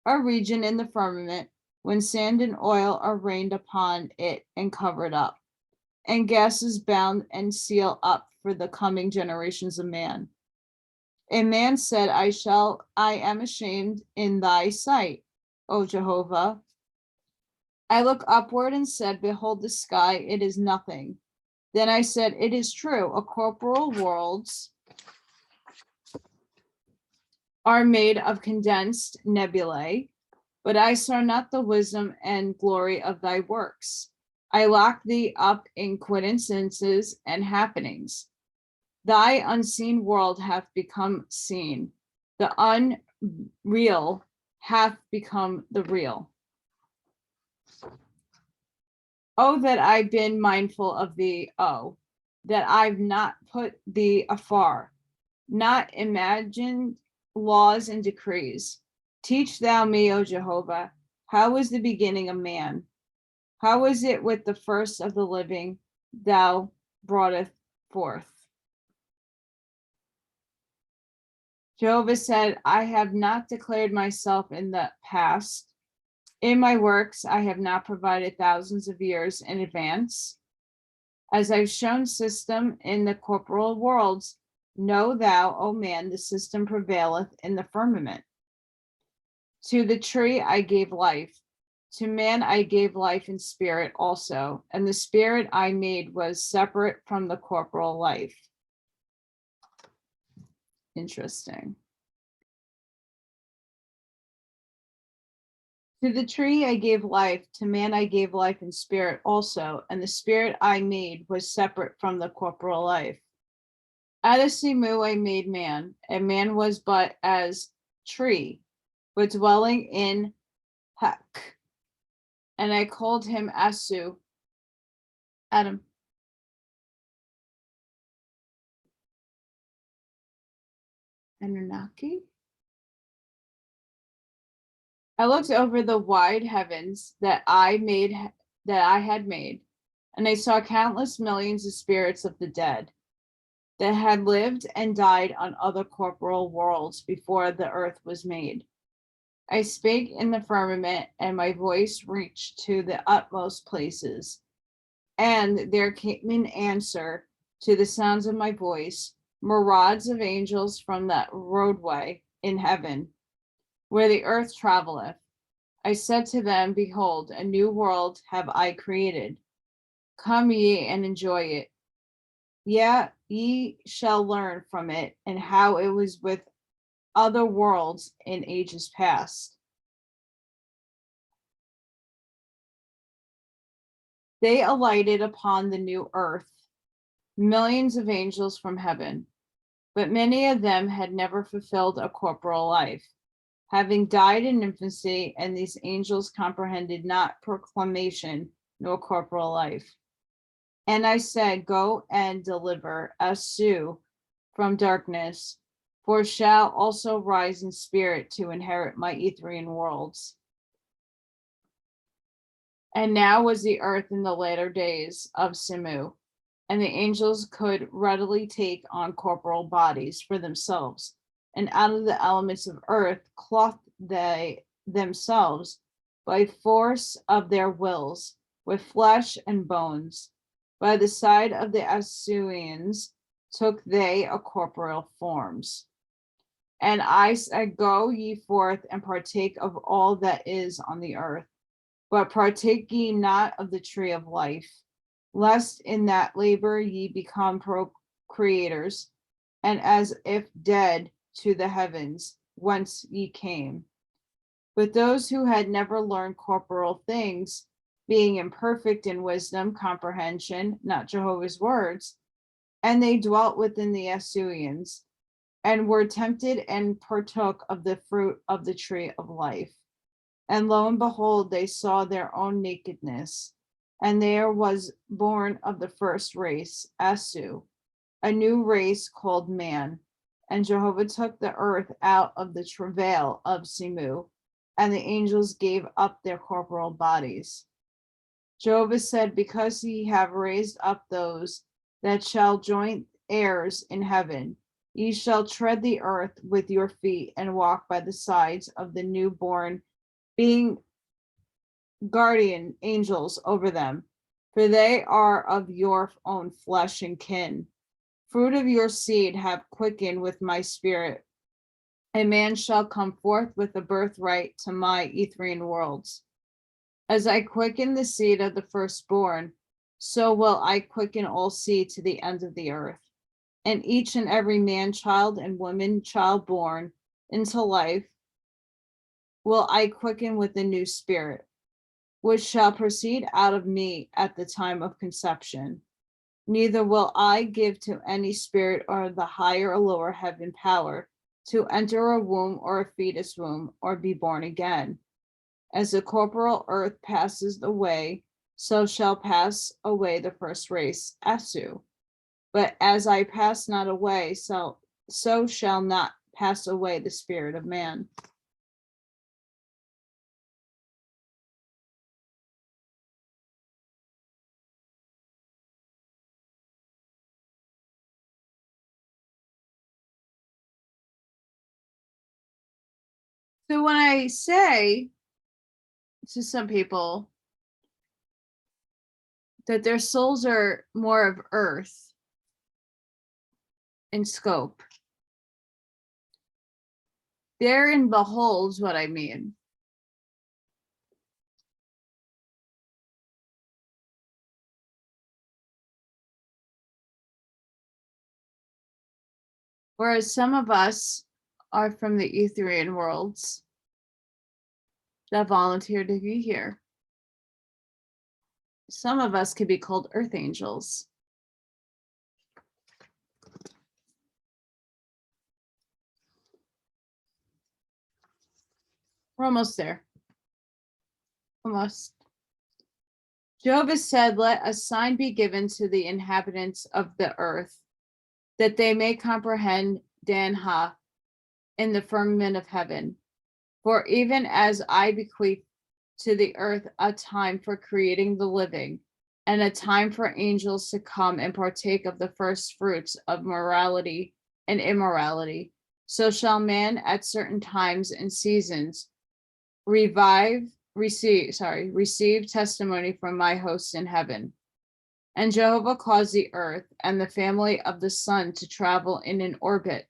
a region in the firmament, when sand and oil are rained upon it and covered up, and gases bound and seal up for the coming generations of man. And man said, I am ashamed in thy sight, O Jehovah. I looked upward and said, behold the sky, it is nothing. Then I said, it is true, a corporal worlds are made of condensed nebulae, but I saw not the wisdom and glory of thy works. I locked thee up in coincidences and happenings. Thy unseen world hath become seen. The unreal hath become the real. Oh, that I've been mindful of thee, oh, that I've not put thee afar, not imagined laws and decrees. Teach thou me, O Jehovah, how is the beginning of man? How is it with the first of the living thou broughtest forth? Jehovah said, I have not declared myself in the past. In my works, I have not provided thousands of years in advance. As I've shown system in the corporal worlds, know thou, O man, the system prevaileth in the firmament. To the tree I gave life. To man I gave life in spirit also, and the spirit I made was separate from the corporal life. Interesting. To the tree I gave life, to man I gave life in spirit also, and the spirit I made was separate from the corporal life. Out of Simu I made man, and man was but as tree, but dwelling in Hek. And I called him Asu, Adam. Anunnaki. I looked over the wide heavens that I had made, and I saw countless millions of spirits of the dead that had lived and died on other corporal worlds before the earth was made. I spake in the firmament, and my voice reached to the utmost places. And there came in answer to the sounds of my voice, myriads of angels from that roadway in heaven, where the earth traveleth. I said to them, behold, a new world have I created. Come ye and enjoy it. Yeah, ye shall learn from it, and how it was with other worlds in ages past. They alighted upon the new earth, millions of angels from heaven, but many of them had never fulfilled a corporal life, having died in infancy, and these angels comprehended not proclamation nor corporal life. And I said, go and deliver Asu from darkness, for shall also rise in spirit to inherit my Etherian worlds. And now was the earth in the latter days of Simu, and the angels could readily take on corporal bodies for themselves, and out of the elements of earth clothed they themselves by force of their wills with flesh and bones. By the side of the Asuians took they a corporeal forms. And I said, go ye forth and partake of all that is on the earth, but partake ye not of the tree of life, lest in that labor ye become procreators, and as if dead to the heavens, whence ye came. But those who had never learned corporal things, being imperfect in wisdom, comprehension, not Jehovah's words, and they dwelt within the Asuians, and were tempted and partook of the fruit of the tree of life. And lo and behold, they saw their own nakedness, and there was born of the first race, Asu, a new race called man. And Jehovah took the earth out of the travail of Simu, and the angels gave up their corporal bodies. Jehovah said, because ye have raised up those that shall join heirs in heaven, ye shall tread the earth with your feet and walk by the sides of the newborn, being guardian angels over them, for they are of your own flesh and kin. Fruit of your seed have quickened with my spirit. A man shall come forth with a birthright to my Etherian worlds. As I quicken the seed of the firstborn, so will I quicken all seed to the end of the earth. And each and every man child and woman child born into life will I quicken with a new spirit, which shall proceed out of me at the time of conception. Neither will I give to any spirit or the higher or lower heaven power to enter a womb or a fetus womb or be born again. As the corporal earth passes away, so shall pass away the first race, Asu. But as I pass not away, so shall not pass away the spirit of man. So when I say to some people that their souls are more of earth in scope, therein beholds what I mean. Whereas some of us are from the Etherian worlds that volunteered to be here. Some of us could be called earth angels. We're almost there. Almost. Jehovah said, let a sign be given to the inhabitants of the earth, that they may comprehend Danha in the firmament of heaven. For even as I bequeath to the earth a time for creating the living, and a time for angels to come and partake of the first fruits of morality and immorality, so shall man at certain times and seasons receive testimony from my host in heaven. And Jehovah caused the earth and the family of the sun to travel in an orbit,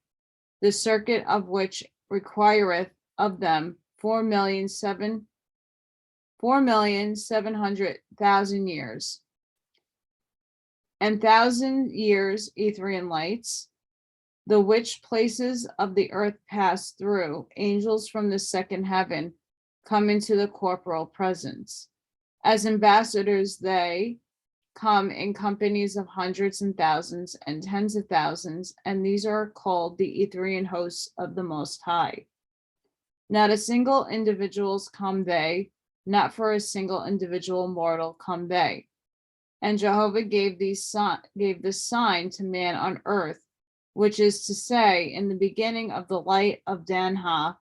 the circuit of which requireth of them 4,700,000 years, and 1,000 years Etherian lights, the which places of the earth pass through. Angels from the second heaven come into the corporal presence. As ambassadors, they come in companies of hundreds and thousands and tens of thousands, and these are called the Etherian hosts of the Most High. Not a single individuals come they, not for a single individual mortal come they. And Jehovah gave this sign to man on earth, which is to say, in the beginning of the light of Danha,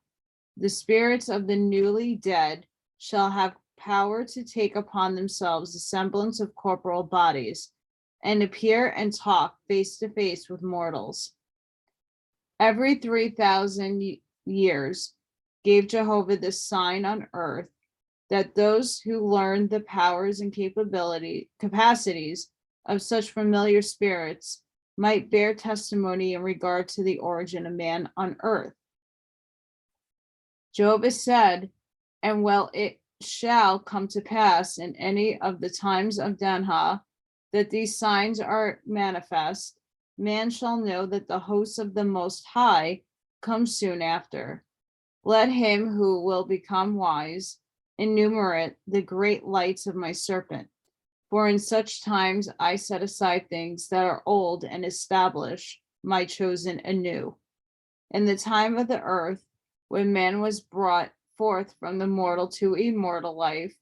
the spirits of the newly dead shall have power to take upon themselves the semblance of corporal bodies, and appear and talk face to face with mortals. Every 3,000 years gave Jehovah this sign on earth, that those who learned the powers and capacities of such familiar spirits might bear testimony in regard to the origin of man on earth. Jehovah said, and well, it shall come to pass in any of the times of Danha that these signs are manifest, man shall know that the hosts of the Most High come soon after. Let him who will become wise enumerate the great lights of my serpent. For in such times I set aside things that are old and establish my chosen anew. In the time of the earth, when man was brought forth from the mortal to immortal life,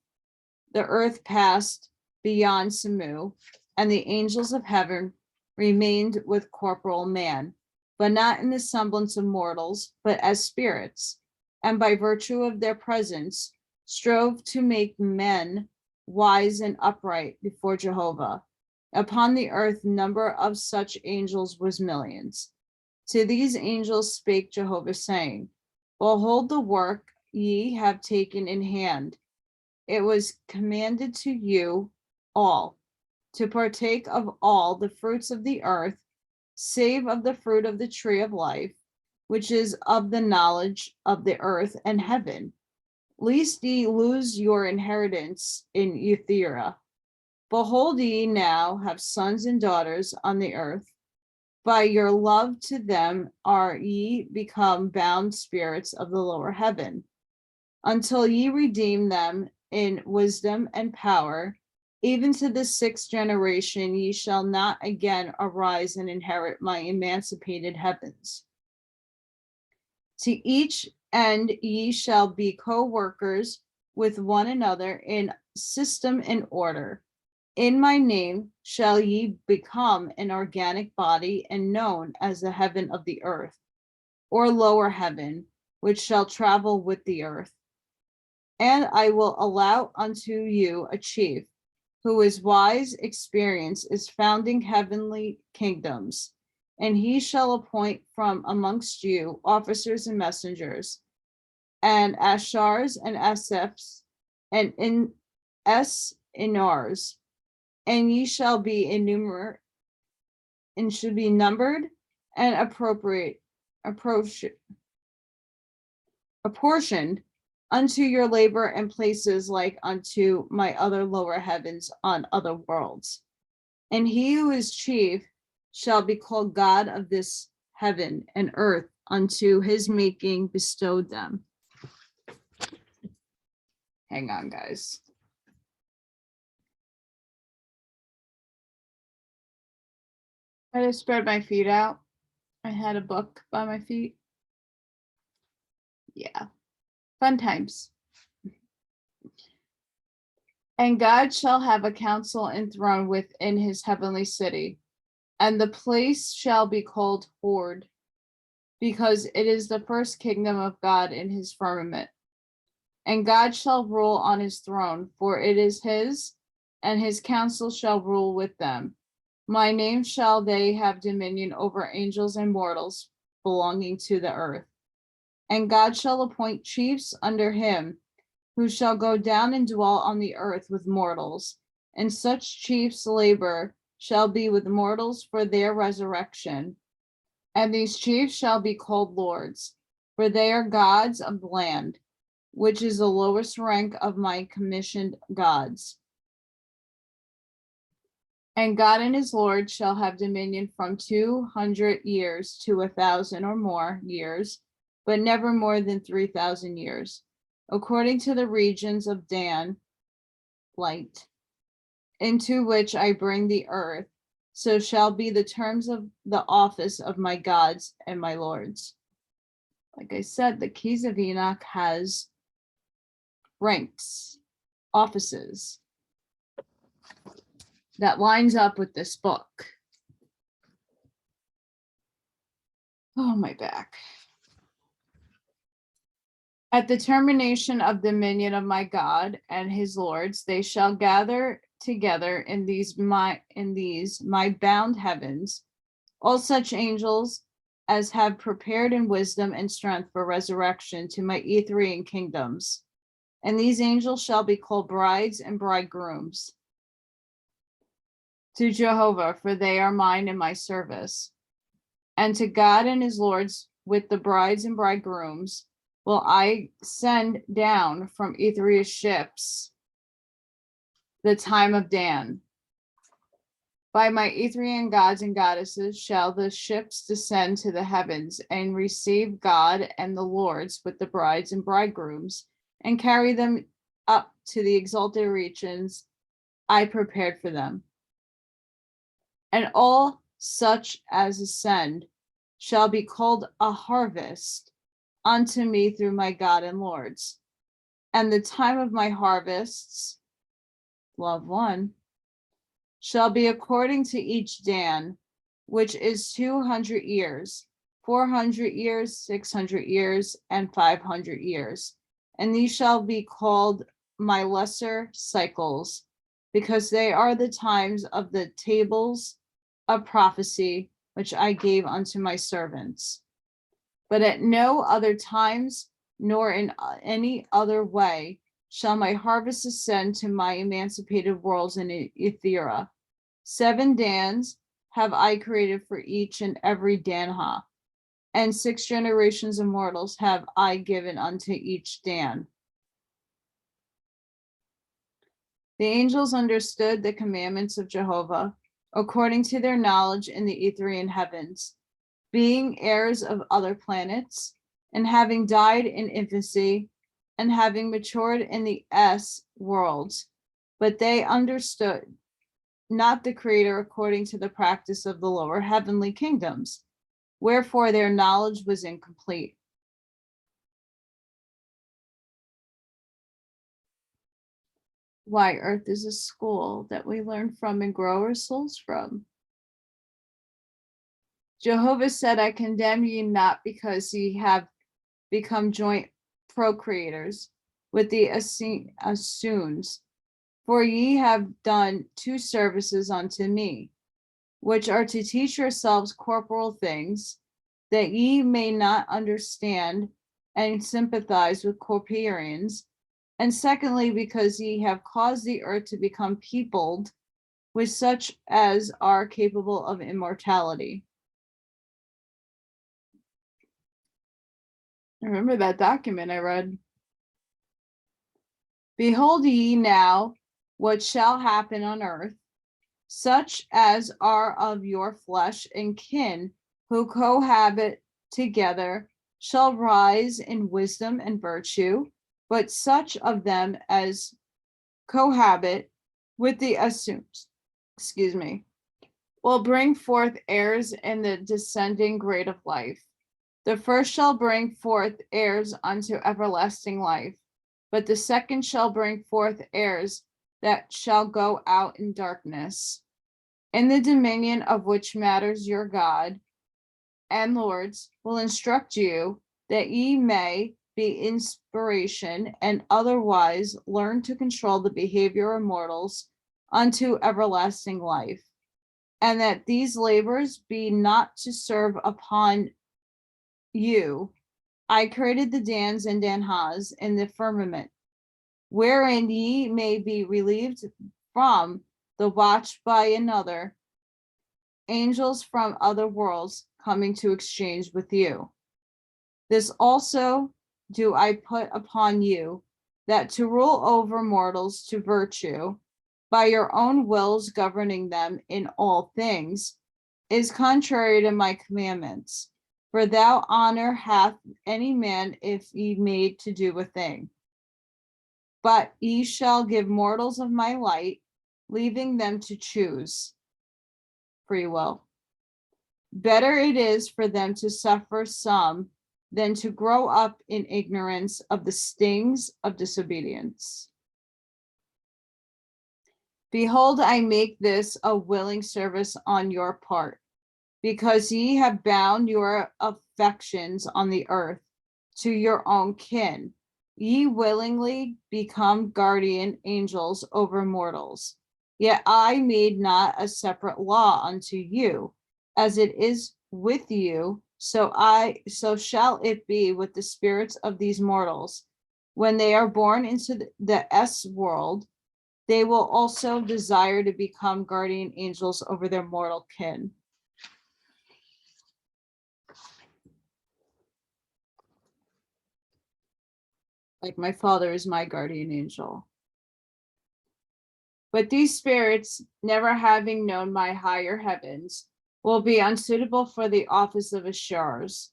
the earth passed beyond Samu, and the angels of heaven remained with corporal man, but not in the semblance of mortals, but as spirits, and by virtue of their presence strove to make men wise and upright before Jehovah. Upon the earth, number of such angels was millions. To these angels spake Jehovah, saying, behold the work ye have taken in hand. It was commanded to you all to partake of all the fruits of the earth, save of the fruit of the tree of life, which is of the knowledge of the earth and heaven, lest ye lose your inheritance in Euthera. Behold, ye now have sons and daughters on the earth. By your love to them are ye become bound spirits of the lower heaven, until ye redeem them in wisdom and power. Even to the 6th generation ye shall not again arise and inherit my emancipated heavens. To each end ye shall be co-workers with one another in system and order. In my name shall ye become an organic body and known as the heaven of the earth, or lower heaven, which shall travel with the earth. And I will allow unto you a chief, who is wise, experienced, is founding heavenly kingdoms, and he shall appoint from amongst you officers and messengers, and Ashars and Asephs, and Inars, and ye shall be numbered and apportioned unto your labor and places like unto my other lower heavens on other worlds. And he who is chief shall be called God of this heaven and earth, unto his making bestowed them. Hang on, guys. I just spread my feet out. I had a book by my feet. Yeah. Fun times. And God shall have a council enthroned within his heavenly city, and the place shall be called Horde, because it is the first kingdom of God in his firmament. And God shall rule on his throne, for it is his, and his council shall rule with them. My name shall they have dominion over angels and mortals belonging to the earth. And God shall appoint chiefs under him, who shall go down and dwell on the earth with mortals. And such chiefs' labor shall be with mortals for their resurrection. And these chiefs shall be called lords, for they are gods of the land, which is the lowest rank of my commissioned gods. And God and his Lord shall have dominion from 200 years to 1,000 or more years, but never more than 3,000 years, according to the regions of Dan, light, into which I bring the earth. So shall be the terms of the office of my gods and my lords. Like I said, the Keys of Enoch has ranks, offices. That lines up with this book. Oh, my back. At the termination of dominion of my God and his lords, they shall gather together in these my bound heavens, all such angels as have prepared in wisdom and strength for resurrection to my Etherian kingdoms. And these angels shall be called brides and bridegrooms to Jehovah, for they are mine in my service. And to God and his lords with the brides and bridegrooms will I send down from Etheria's ships the time of Dan. By my Etherian gods and goddesses shall the ships descend to the heavens and receive God and the lords with the brides and bridegrooms and carry them up to the exalted regions I prepared for them. And all such as ascend shall be called a harvest unto me through my God and lords. And the time of my harvests, love one, shall be according to each Dan, which is 200 years, 400 years, 600 years, and 500 years. And these shall be called my lesser cycles, because they are the times of the tables of prophecy, which I gave unto my servants. But at no other times, nor in any other way, shall my harvest ascend to my emancipated worlds in Ethera. 7 Dans have I created for each and every Danha, and 6 generations of mortals have I given unto each Dan. The angels understood the commandments of Jehovah, according to their knowledge in the Etherian heavens, being heirs of other planets, and having died in infancy, and having matured in the S worlds. But they understood not the Creator according to the practice of the lower heavenly kingdoms, wherefore their knowledge was incomplete. Why Earth is a school that we learn from and grow our souls from. Jehovah said, I condemn ye not, because ye have become joint procreators with the Uzines, for ye have done 2 services unto me, which are to teach yourselves corporal things, that ye may not understand and sympathize with corporeans, and secondly, because ye have caused the earth to become peopled with such as are capable of immortality. I remember that document I read. Behold ye now what shall happen on earth, such as are of your flesh and kin, who cohabit together, shall rise in wisdom and virtue, but such of them as cohabit with the Uzines, will bring forth heirs in the descending grade of life. The first shall bring forth heirs unto everlasting life, but the second shall bring forth heirs that shall go out in darkness. In the dominion of which matters your God and lords will instruct you, that ye may be inspiration and otherwise learn to control the behavior of mortals unto everlasting life, and that these labors be not to serve upon you. I created the Dans and Danhas in the firmament, wherein ye may be relieved from the watch by another, angels from other worlds coming to exchange with you. This also do I put upon you, that to rule over mortals to virtue, by your own wills governing them in all things, is contrary to my commandments. For thou honor hath any man if ye made to do a thing. But ye shall give mortals of my light, leaving them to choose free will. Better it is for them to suffer some than to grow up in ignorance of the stings of disobedience. Behold, I make this a willing service on your part, because ye have bound your affections on the earth to your own kin. Ye willingly become guardian angels over mortals. Yet I made not a separate law unto you, as it is with you, so shall it be with the spirits of these mortals. When they are born into the S world, they will also desire to become guardian angels over their mortal kin. Like my father is my guardian angel. But these spirits, never having known my higher heavens, will be unsuitable for the office of assurers.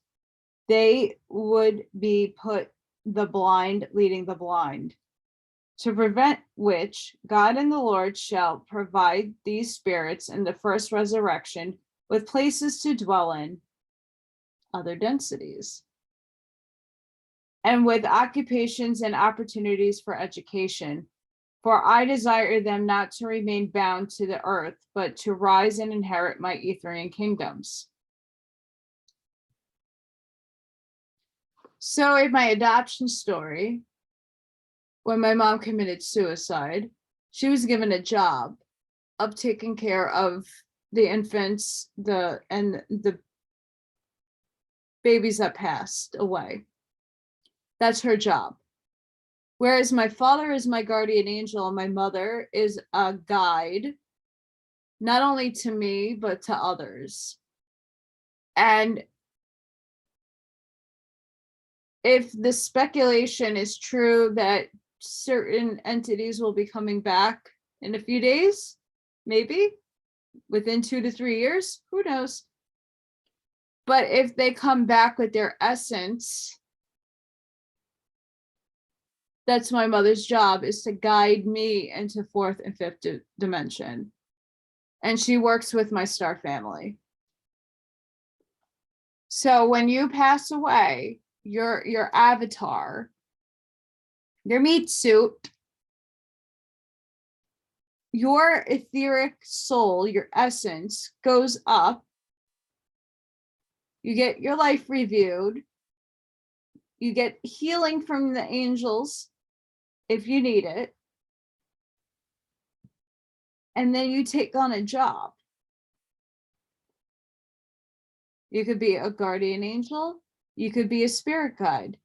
They would be put the blind leading the blind, to prevent which God and the Lord shall provide these spirits in the first resurrection with places to dwell in, other densities, and with occupations and opportunities for education. For I desire them not to remain bound to the earth, but to rise and inherit my Etherian kingdoms. So in my adoption story, when my mom committed suicide, she was given a job of taking care of the infants, and the babies that passed away. That's her job. Whereas my father is my guardian angel and my mother is a guide, not only to me, but to others. And if the speculation is true that certain entities will be coming back in a few days, maybe within 2 to 3 years, who knows? But if they come back with their essence, that's my mother's job, is to guide me into fourth and fifth dimension. And she works with my star family. So when you pass away, your avatar, your meat suit, your etheric soul, your essence goes up. You get your life reviewed. You get healing from the angels if you need it. And then you take on a job. You could be a guardian angel. You could be a spirit guide.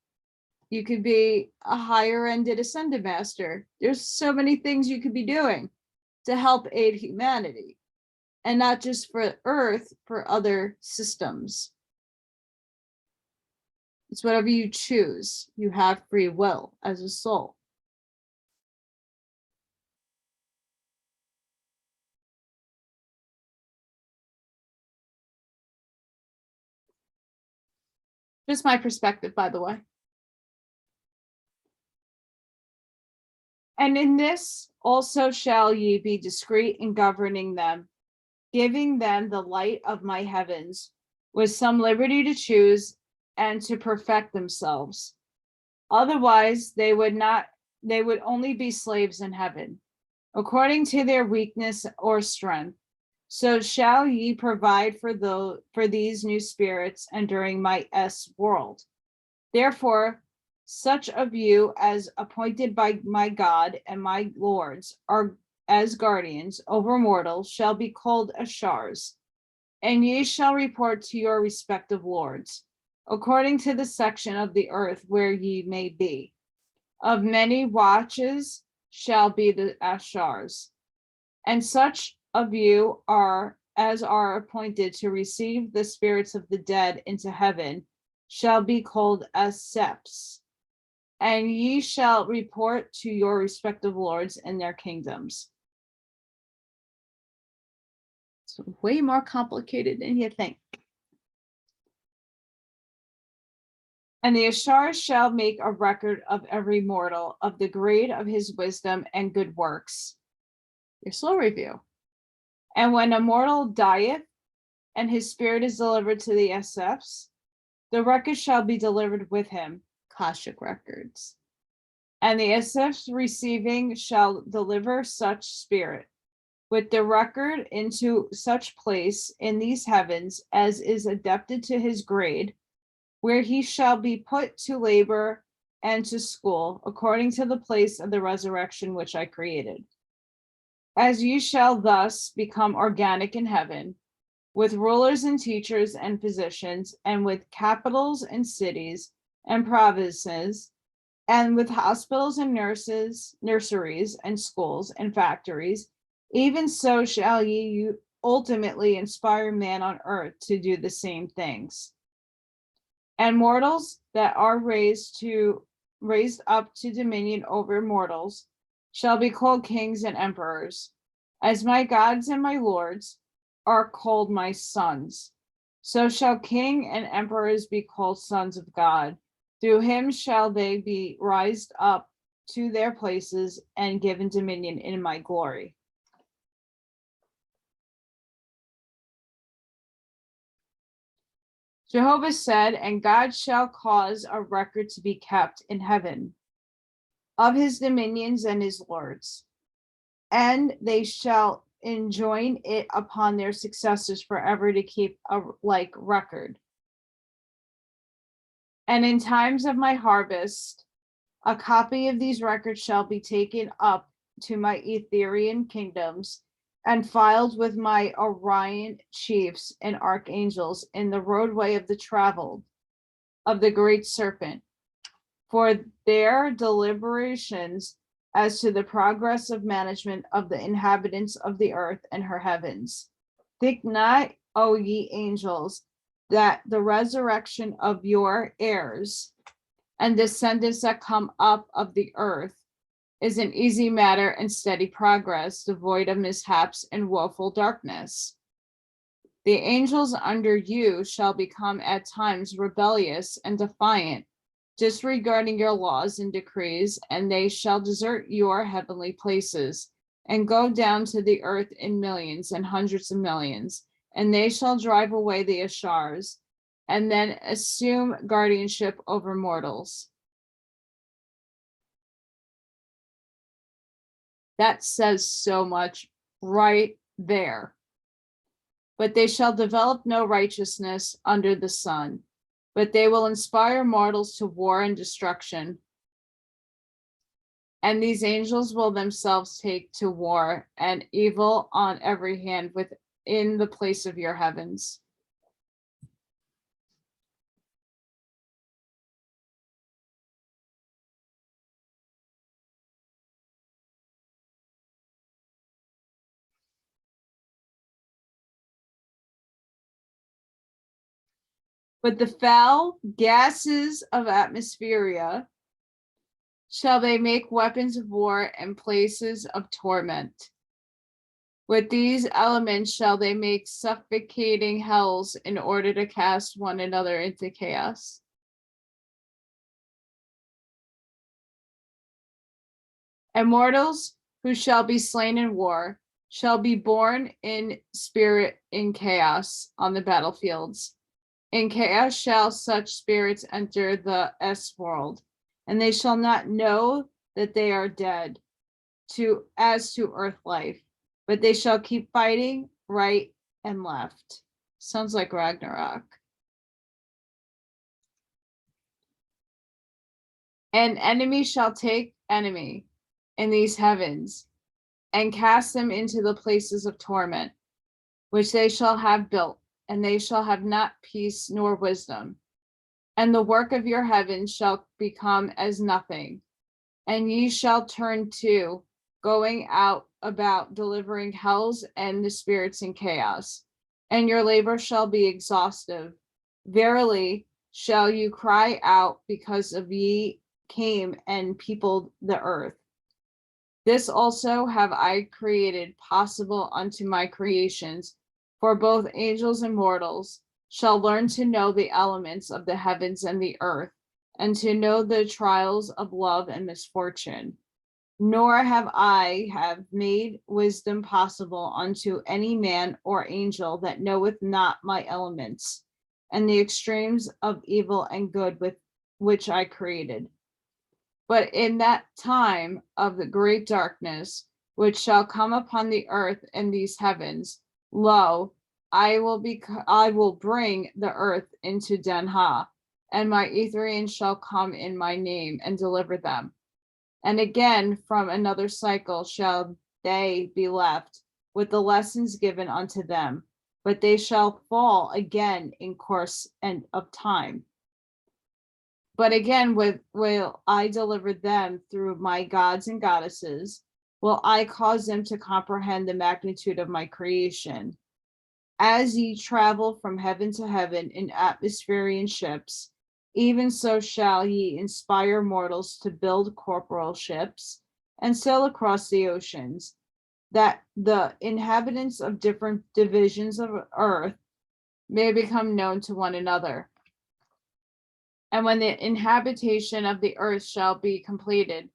You could be a higher ended ascended master. There's so many things you could be doing to help aid humanity, and not just for Earth, for other systems. It's whatever you choose. You have free will as a soul. Just my perspective, by the way. And in this also shall ye be discreet in governing them, giving them the light of my heavens, with some liberty to choose and to perfect themselves. Otherwise, they would only be slaves in heaven, according to their weakness or strength. So shall ye provide for these new spirits enduring my world. Therefore, such of you as appointed by my God and my lords are as guardians over mortals shall be called Ashars, and ye shall report to your respective lords, according to the section of the earth where ye may be. Of many watches shall be the Ashars, and such of you are appointed to receive the spirits of the dead into heaven shall be called as septs, and ye shall report to your respective lords in their kingdoms. It's way more complicated than you think. And the Ashars shall make a record of every mortal of the grade of his wisdom and good works. Your slow review. And when a mortal dieth, and his spirit is delivered to the Septs, the record shall be delivered with him, Akashic records. And the Septs receiving shall deliver such spirit with the record into such place in these heavens as is adapted to his grade, where he shall be put to labor and to school, according to the place of the resurrection which I created. As you shall thus become organic in heaven, with rulers and teachers and physicians, and with capitals and cities and provinces, and with hospitals and nurseries and schools and factories, even so shall ye ultimately inspire man on earth to do the same things. And mortals that are raised up to dominion over mortals shall be called kings and emperors, as my gods and my lords are called my sons. So shall king and emperors be called sons of God. Through him shall they be raised up to their places and given dominion in my glory. Jehovah said, and God shall cause a record to be kept in heaven of his dominions and his lords, and they shall enjoin it upon their successors forever to keep a like record. And in times of my harvest, a copy of these records shall be taken up to my Etherian kingdoms and filed with my Orion chiefs and archangels in the roadway of the travel of the great serpent, for their deliberations as to the progress of management of the inhabitants of the earth and her heavens. Think not, O ye angels, that the resurrection of your heirs and descendants that come up of the earth is an easy matter and steady progress, devoid of mishaps and woeful darkness. The angels under you shall become at times rebellious and defiant, disregarding your laws and decrees, and they shall desert your heavenly places and go down to the earth in millions and hundreds of millions, and they shall drive away the Ashars and then assume guardianship over mortals. That says so much right there. But they shall develop no righteousness under the sun, but they will inspire mortals to war and destruction. And these angels will themselves take to war and evil on every hand within the place of your heavens. But the foul gases of atmosphere shall they make weapons of war and places of torment. With these elements shall they make suffocating hells in order to cast one another into chaos. And mortals who shall be slain in war shall be born in spirit in chaos on the battlefields. In chaos shall such spirits enter the S world, and they shall not know that they are dead as to earth life, but they shall keep fighting right and left. Sounds like Ragnarok. An enemy shall take enemy in these heavens and cast them into the places of torment, which they shall have built, and they shall have not peace nor wisdom. And the work of your heavens shall become as nothing, and ye shall turn to going out about delivering hells and the spirits in chaos, and your labor shall be exhaustive. Verily shall you cry out because of ye came and peopled the earth. This also have I created possible unto my creations, for both angels and mortals shall learn to know the elements of the heavens and the earth, and to know the trials of love and misfortune. Nor have made wisdom possible unto any man or angel that knoweth not my elements, and the extremes of evil and good with which I created. But in that time of the great darkness, which shall come upon the earth and these heavens, lo, I will bring the earth into Denha, and my Etherians shall come in my name and deliver them. And again, from another cycle shall they be left with the lessons given unto them, but they shall fall again in course and of time. But again, will I deliver them through my gods and goddesses? Will I cause them to comprehend the magnitude of my creation? As ye travel from heaven to heaven in atmospherian ships, even so shall ye inspire mortals to build corporal ships and sail across the oceans, that the inhabitants of different divisions of earth may become known to one another. And when the inhabitation of the earth shall be completed,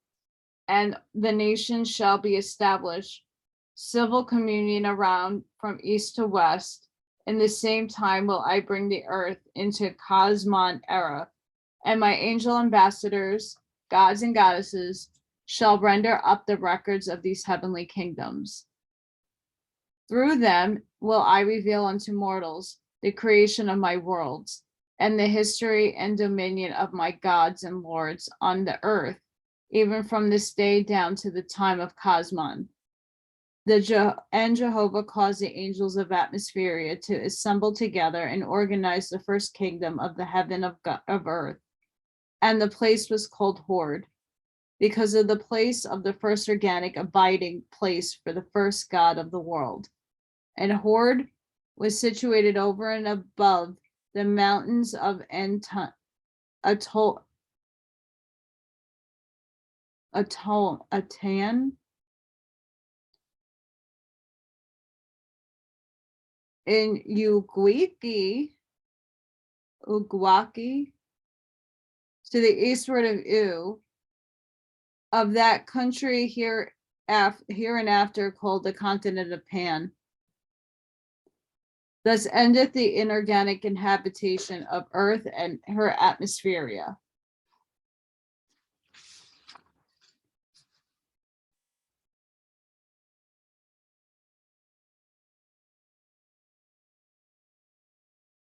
and the nations shall be established, civil communion around from east to west, in the same time will I bring the earth into Cosmon era, and my angel ambassadors, gods and goddesses, shall render up the records of these heavenly kingdoms. Through them will I reveal unto mortals the creation of my worlds, and the history and dominion of my gods and lords on the earth, even from this day down to the time of Cosmon. Jehovah caused the angels of Atmospheria to assemble together and organize the first kingdom of the heaven of earth. And the place was called Horde, because of the place of the first organic abiding place for the first God of the world. And Horde was situated over and above the mountains of Atan, in Ugwaki, to the eastward of U, of that country hereinafter called the continent of Pan. Thus endeth the inorganic inhabitation of earth and her atmospheria.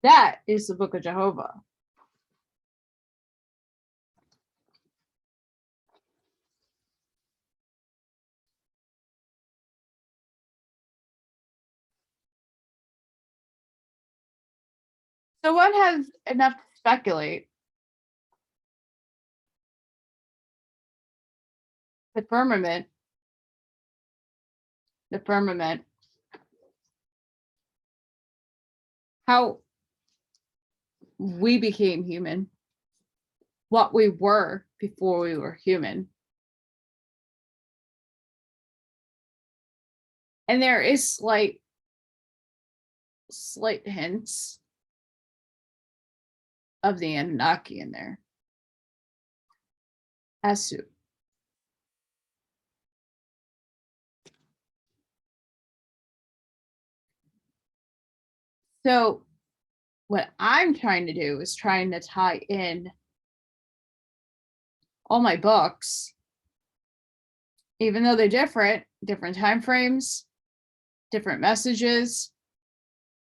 That is the book of Jehovah. So one has enough to speculate. The firmament, how we became human, what we were before we were human. And there is slight hints of the Anunnaki in there. Asu. So what I'm trying to do is trying to tie in all my books, even though they're different time frames, different messages,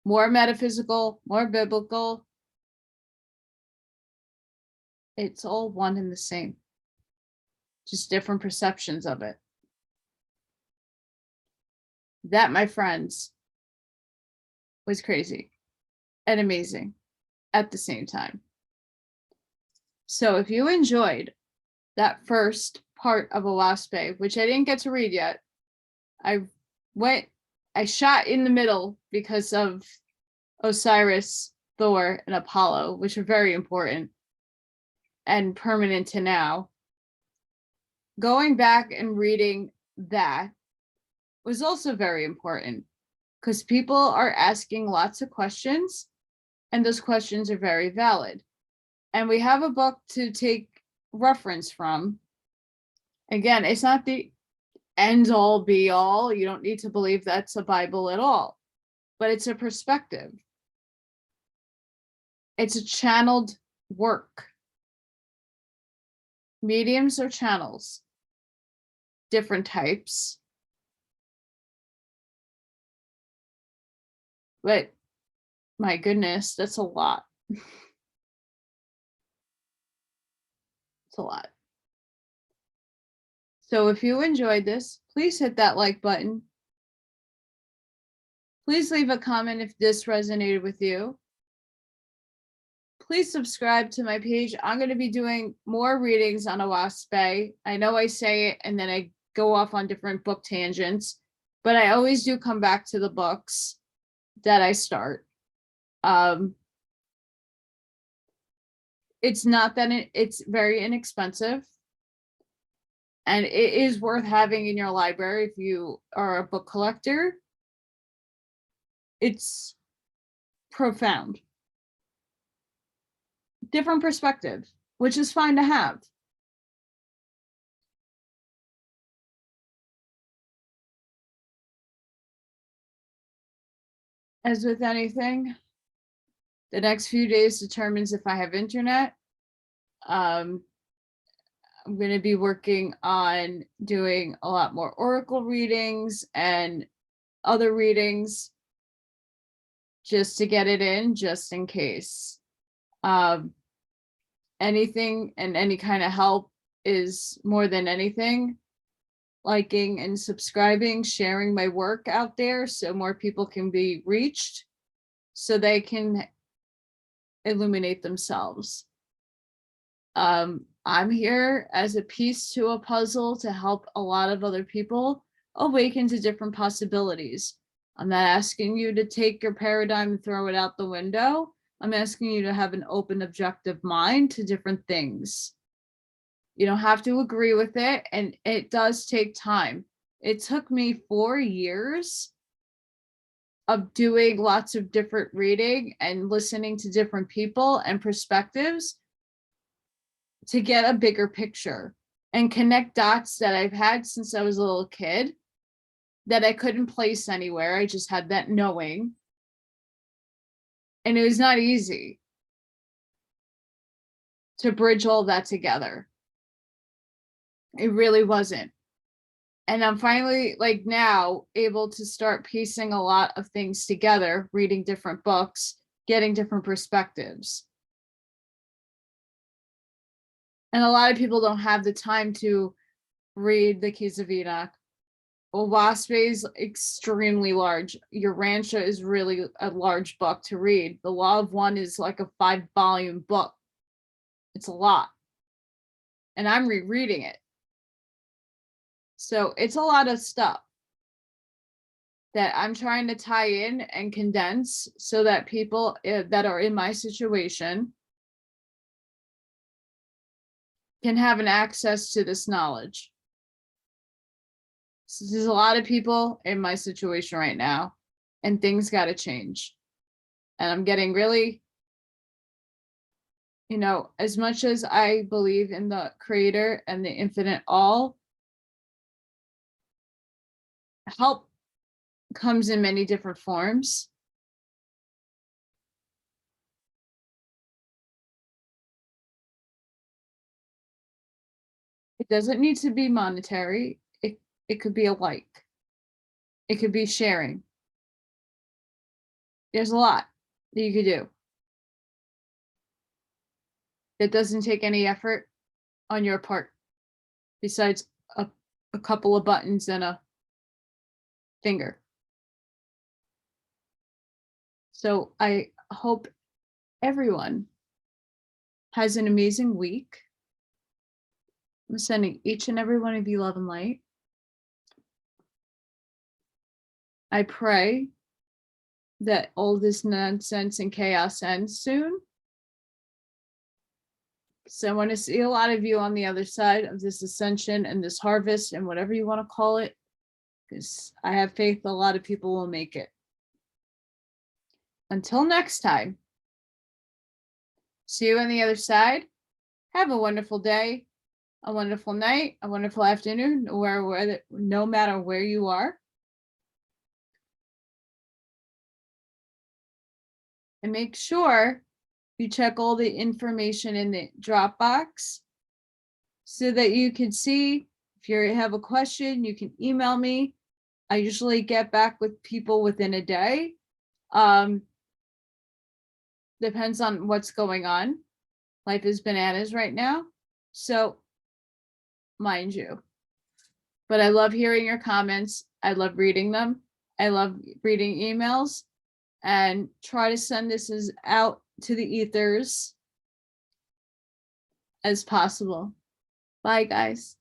more metaphysical, more biblical. It's all one and the same, just different perceptions of it. That, my friends, was crazy and amazing at the same time. So if you enjoyed that first part of Oahspe, which I didn't get to read yet, I shot in the middle because of Osiris, Thor, and Apollo, which are very important and permanent to now. Going back and reading that was also very important because people are asking lots of questions, and those questions are very valid. And we have a book to take reference from. Again, it's not the end all be all. You don't need to believe that's a Bible at all, but it's a perspective. It's a channeled work. Mediums or channels, different types. But my goodness, that's a lot. It's a lot. So if you enjoyed this, please hit that like button. Please leave a comment if this resonated with you. Please subscribe to my page. I'm going to be doing more readings on Oahspe. I know I say it and then I go off on different book tangents, but I always do come back to the books that I start. It's not that it's very inexpensive, and it is worth having in your library if you are a book collector. It's profound. Different perspective, which is fine to have. As with anything, the next few days determines if I have internet. I'm going to be working on doing a lot more oracle readings and other readings just to get it in, just in case. Anything and any kind of help is more than anything. Liking and subscribing, sharing my work out there so more people can be reached, so they can illuminate themselves. I'm here as a piece to a puzzle to help a lot of other people awaken to different possibilities. I'm not asking you to take your paradigm and throw it out the window. I'm asking you to have an open, objective mind to different things. You don't have to agree with it, and it does take time. It took me 4 years of doing lots of different reading and listening to different people and perspectives to get a bigger picture and connect dots that I've had since I was a little kid that I couldn't place anywhere. I just had that knowing. And it was not easy to bridge all that together. It really wasn't. And I'm finally, like, now able to start piecing a lot of things together, reading different books, getting different perspectives. And a lot of people don't have the time to read the Keys of Enoch. Oahspe is extremely large. Urantia is really a large book to read. The Law of One is like a 5-volume book. It's a lot. And I'm rereading it. So it's a lot of stuff that I'm trying to tie in and condense so that people that are in my situation can have an access to this knowledge. So there's a lot of people in my situation right now, and things got to change. And I'm getting really, as much as I believe in the Creator and the infinite all, help comes in many different forms. It doesn't need to be monetary. It could be a like. It could be sharing. There's a lot that you could do. It doesn't take any effort on your part besides a couple of buttons and a finger. So I hope everyone has an amazing week. I'm sending each and every one of you love and light. I pray that all this nonsense and chaos ends soon. So I want to see a lot of you on the other side of this ascension and this harvest and whatever you want to call it, because I have faith a lot of people will make it. Until next time, see you on the other side. Have a wonderful day, a wonderful night, a wonderful afternoon, no matter where you are. And make sure you check all the information in the Dropbox so that you can see if you have a question, you can email me. I usually get back with people within a day. Depends on what's going on. Life is bananas right now. So mind you. But I love hearing your comments. I love reading them. I love reading emails, and try to send this out to the ethers as possible. Bye, guys.